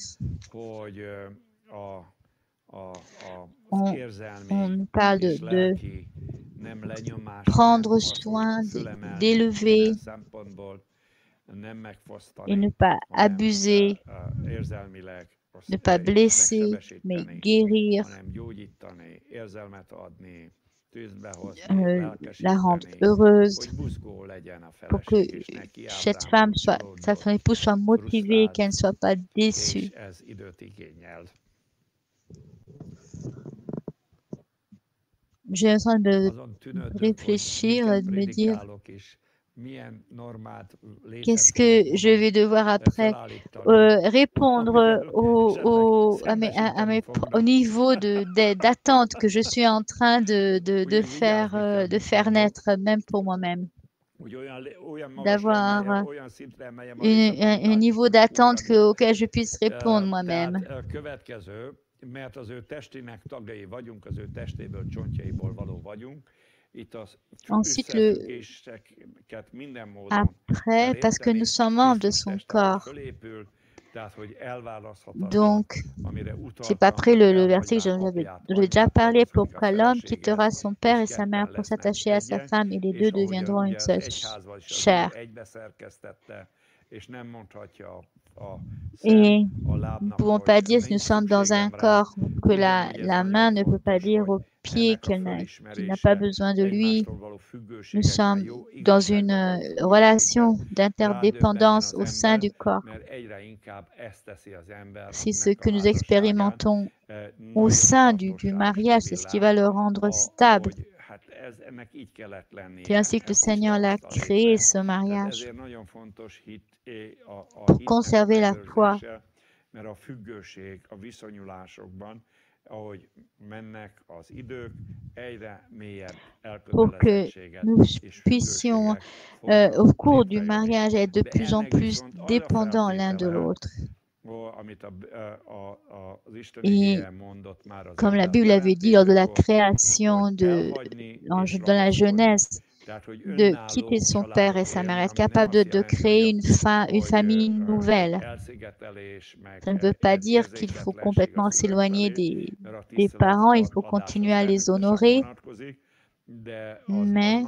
On parle de prendre soin, d'élever et ne pas abuser, ne pas blesser, mais guérir, la rendre heureuse, pour que cette femme sa épouse soit motivée, qu'elle ne soit pas déçue. J'ai besoin de réfléchir, de me dire Qu'est-ce que je vais devoir après répondre au niveau d'attente que je suis en train de faire naître, même pour moi-même. D'avoir un niveau d'attente auquel je puisse répondre moi-même. Ensuite, après, parce que nous sommes membres de son corps. Donc, c'est pas après le verset que j'avais déjà parlé, pourquoi l'homme quittera son père et sa mère pour s'attacher à sa femme et les deux deviendront une seule chair. Et nous ne pouvons pas dire si nous sommes dans un corps que la main ne peut pas dire au pied qu'il n'a pas besoin de lui. Nous sommes dans une relation d'interdépendance au sein du corps. C'est ce que nous expérimentons au sein du mariage, c'est ce qui va le rendre stable. C'est ainsi que le Seigneur l'a créé, ce mariage, pour conserver la foi. Pour que nous puissions, au cours du mariage, être de plus en plus dépendants l'un de l'autre. Et comme la Bible avait dit lors de la création dans la Genèse, de quitter son père et sa mère, être capable de créer une famille nouvelle. Ça ne veut pas dire qu'il faut complètement s'éloigner des parents, il faut continuer à les honorer, mais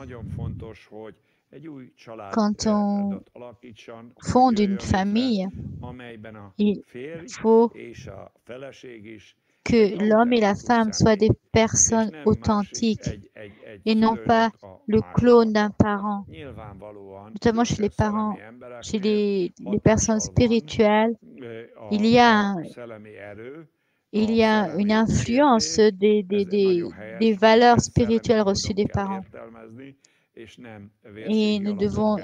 quand on fonde une famille, il faut que l'homme et la femme soient des personnes authentiques et non pas le clone d'un parent. Notamment chez les parents, chez les personnes spirituelles, il y a une influence des valeurs spirituelles reçues des parents. Et nous devons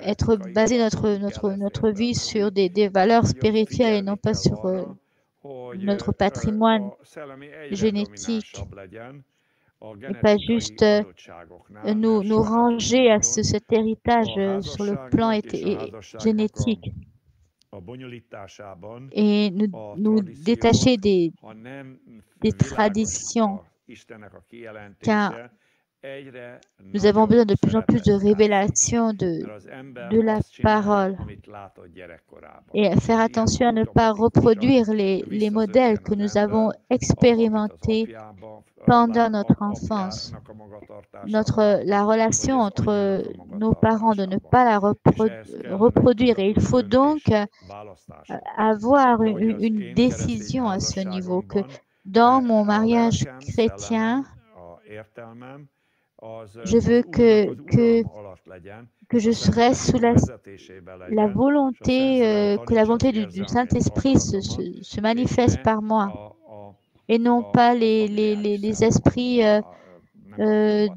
baser notre vie sur des valeurs spirituelles et non pas sur notre patrimoine génétique. Et pas juste nous ranger à cet héritage sur le plan génétique. Et nous détacher des traditions, car nous avons besoin de plus en plus de révélations de la parole. Et faire attention à ne pas reproduire les modèles que nous avons expérimentés pendant notre enfance. La relation entre nos parents, de ne pas la reproduire. Et il faut donc avoir une décision à ce niveau, que dans mon mariage chrétien, je veux que je serai sous la volonté, que la volonté du Saint-Esprit se manifeste par moi, et non pas les esprits de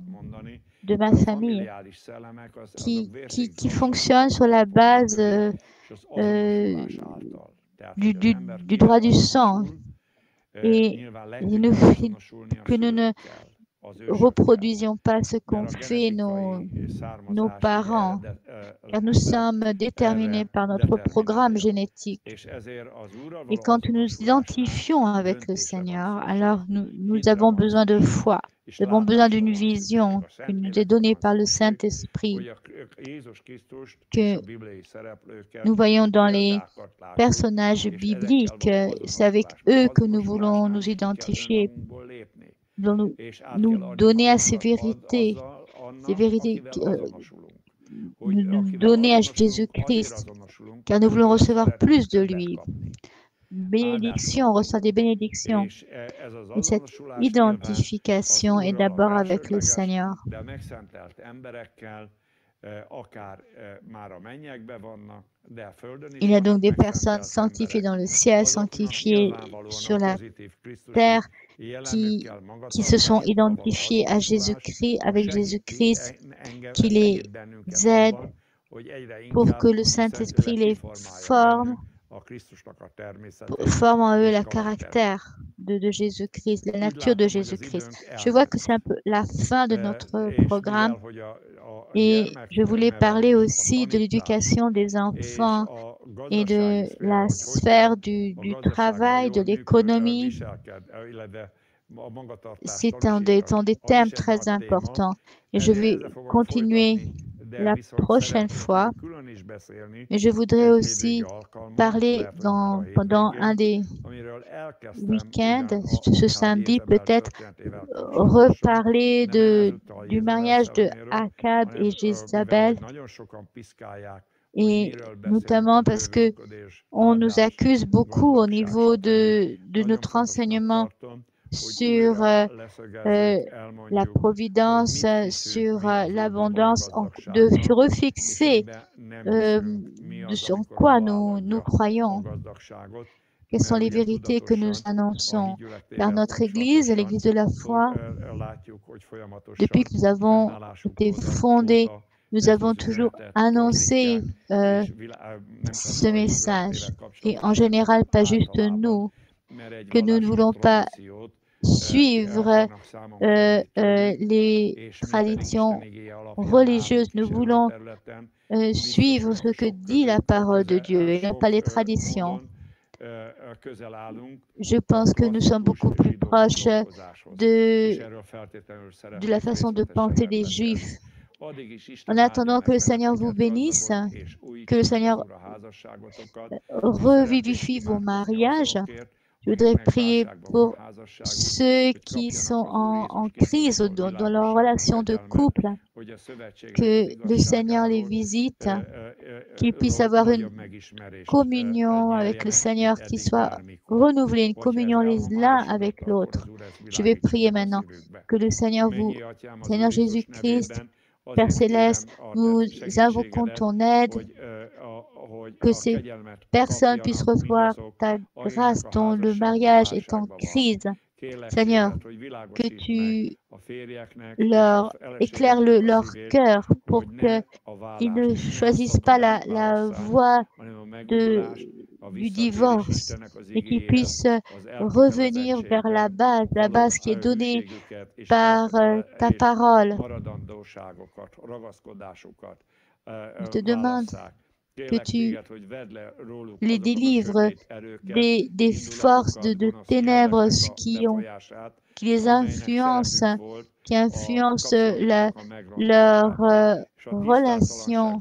ma famille qui fonctionnent sur la base du droit du sang, et que nous ne reproduisions pas ce qu'ont fait nos parents, car nous sommes déterminés par notre programme génétique. Et quand nous nous identifions avec le Seigneur, alors nous avons besoin de foi, nous avons besoin d'une vision qui nous est donnée par le Saint-Esprit, que nous voyons dans les personnages bibliques. C'est avec eux que nous voulons nous identifier, nous donner à ces vérités nous donner à Jésus-Christ, car nous voulons recevoir plus de lui. Bénédiction, on reçoit des bénédictions. Et cette identification est d'abord avec le Seigneur. Il y a donc des personnes sanctifiées dans le ciel, sanctifiées sur la terre, qui se sont identifiées à Jésus-Christ, avec Jésus-Christ, qui les aide pour que le Saint-Esprit les forme en eux le caractère de Jésus-Christ, la nature de Jésus-Christ. Je vois que c'est un peu la fin de notre programme et je voulais parler aussi de l'éducation des enfants et de la sphère du travail, de l'économie. C'est des thèmes très importants et je vais continuer la prochaine fois. Et je voudrais aussi parler pendant un des week-ends, ce samedi peut-être, reparler du mariage de Akab et Jézabel, et notamment parce que on nous accuse beaucoup au niveau de notre enseignement sur la providence, sur l'abondance, de refixer en quoi nous croyons, quelles sont les vérités que nous annonçons. Car notre Église, l'Église de la foi, depuis que nous avons été fondés, nous avons toujours annoncé ce message, et en général, pas juste nous, que nous ne voulons pas suivre les traditions religieuses. Nous voulons suivre ce que dit la parole de Dieu et non pas les traditions. Je pense que nous sommes beaucoup plus proches de la façon de penser des Juifs. En attendant que le Seigneur vous bénisse, que le Seigneur revivifie vos mariages, je voudrais prier pour ceux qui sont en crise dans leur relation de couple, que le Seigneur les visite, qu'ils puissent avoir une communion avec le Seigneur qui soit renouvelée, une communion l'un avec l'autre. Je vais prier maintenant que le Seigneur Seigneur Jésus-Christ, Père Céleste, nous invoquons ton aide, que ces personnes puissent recevoir ta grâce dont le mariage est en crise. Seigneur, que tu leur éclaires leur cœur pour qu'ils ne choisissent pas la voie du divorce et qu'ils puissent revenir vers la base qui est donnée par ta parole. Je te demande que tu les délivres des forces de ténèbres qui les influencent, qui influencent leur relation,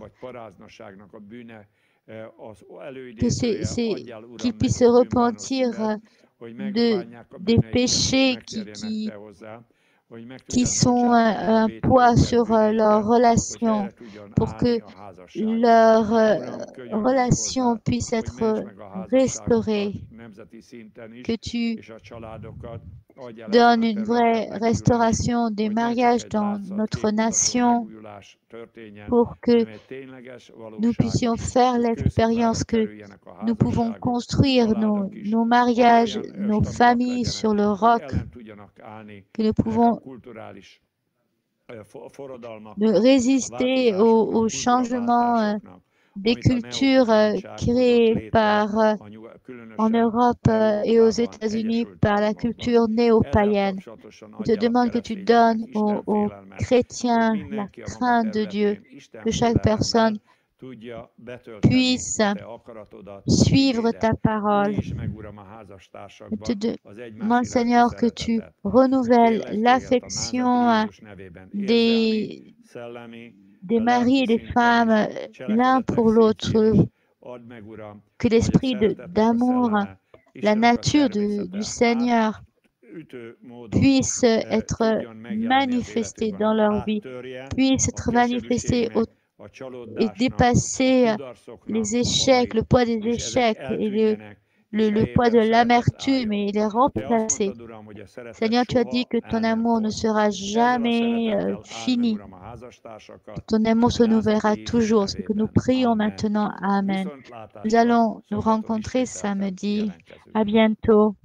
qu'ils puissent se repentir des péchés qui sont un poids sur leur relation, pour que leur relation puisse être restaurée, que tu donnes une vraie restauration des mariages dans notre nation, pour que nous puissions faire l'expérience que nous pouvons construire nos mariages, nos familles sur le roc, que nous pouvons résister au changement des cultures créées en Europe et aux États-Unis par la culture néo-païenne. Je te demande que tu donnes aux chrétiens la crainte de Dieu, que chaque personne puisse suivre ta parole. Je te demande, Seigneur, que tu renouvelles l'affection des maris et des femmes l'un pour l'autre, que l'esprit d'amour, la nature du Seigneur puisse être manifesté dans leur vie, puisse être manifesté et dépasser les échecs, le poids des échecs et le poids de l'amertume et les remplacer. Seigneur, tu as dit que ton amour ne sera jamais fini. Ton amour se renouvellera toujours. Ce que nous prions maintenant. Amen. Nous allons nous rencontrer samedi. À bientôt.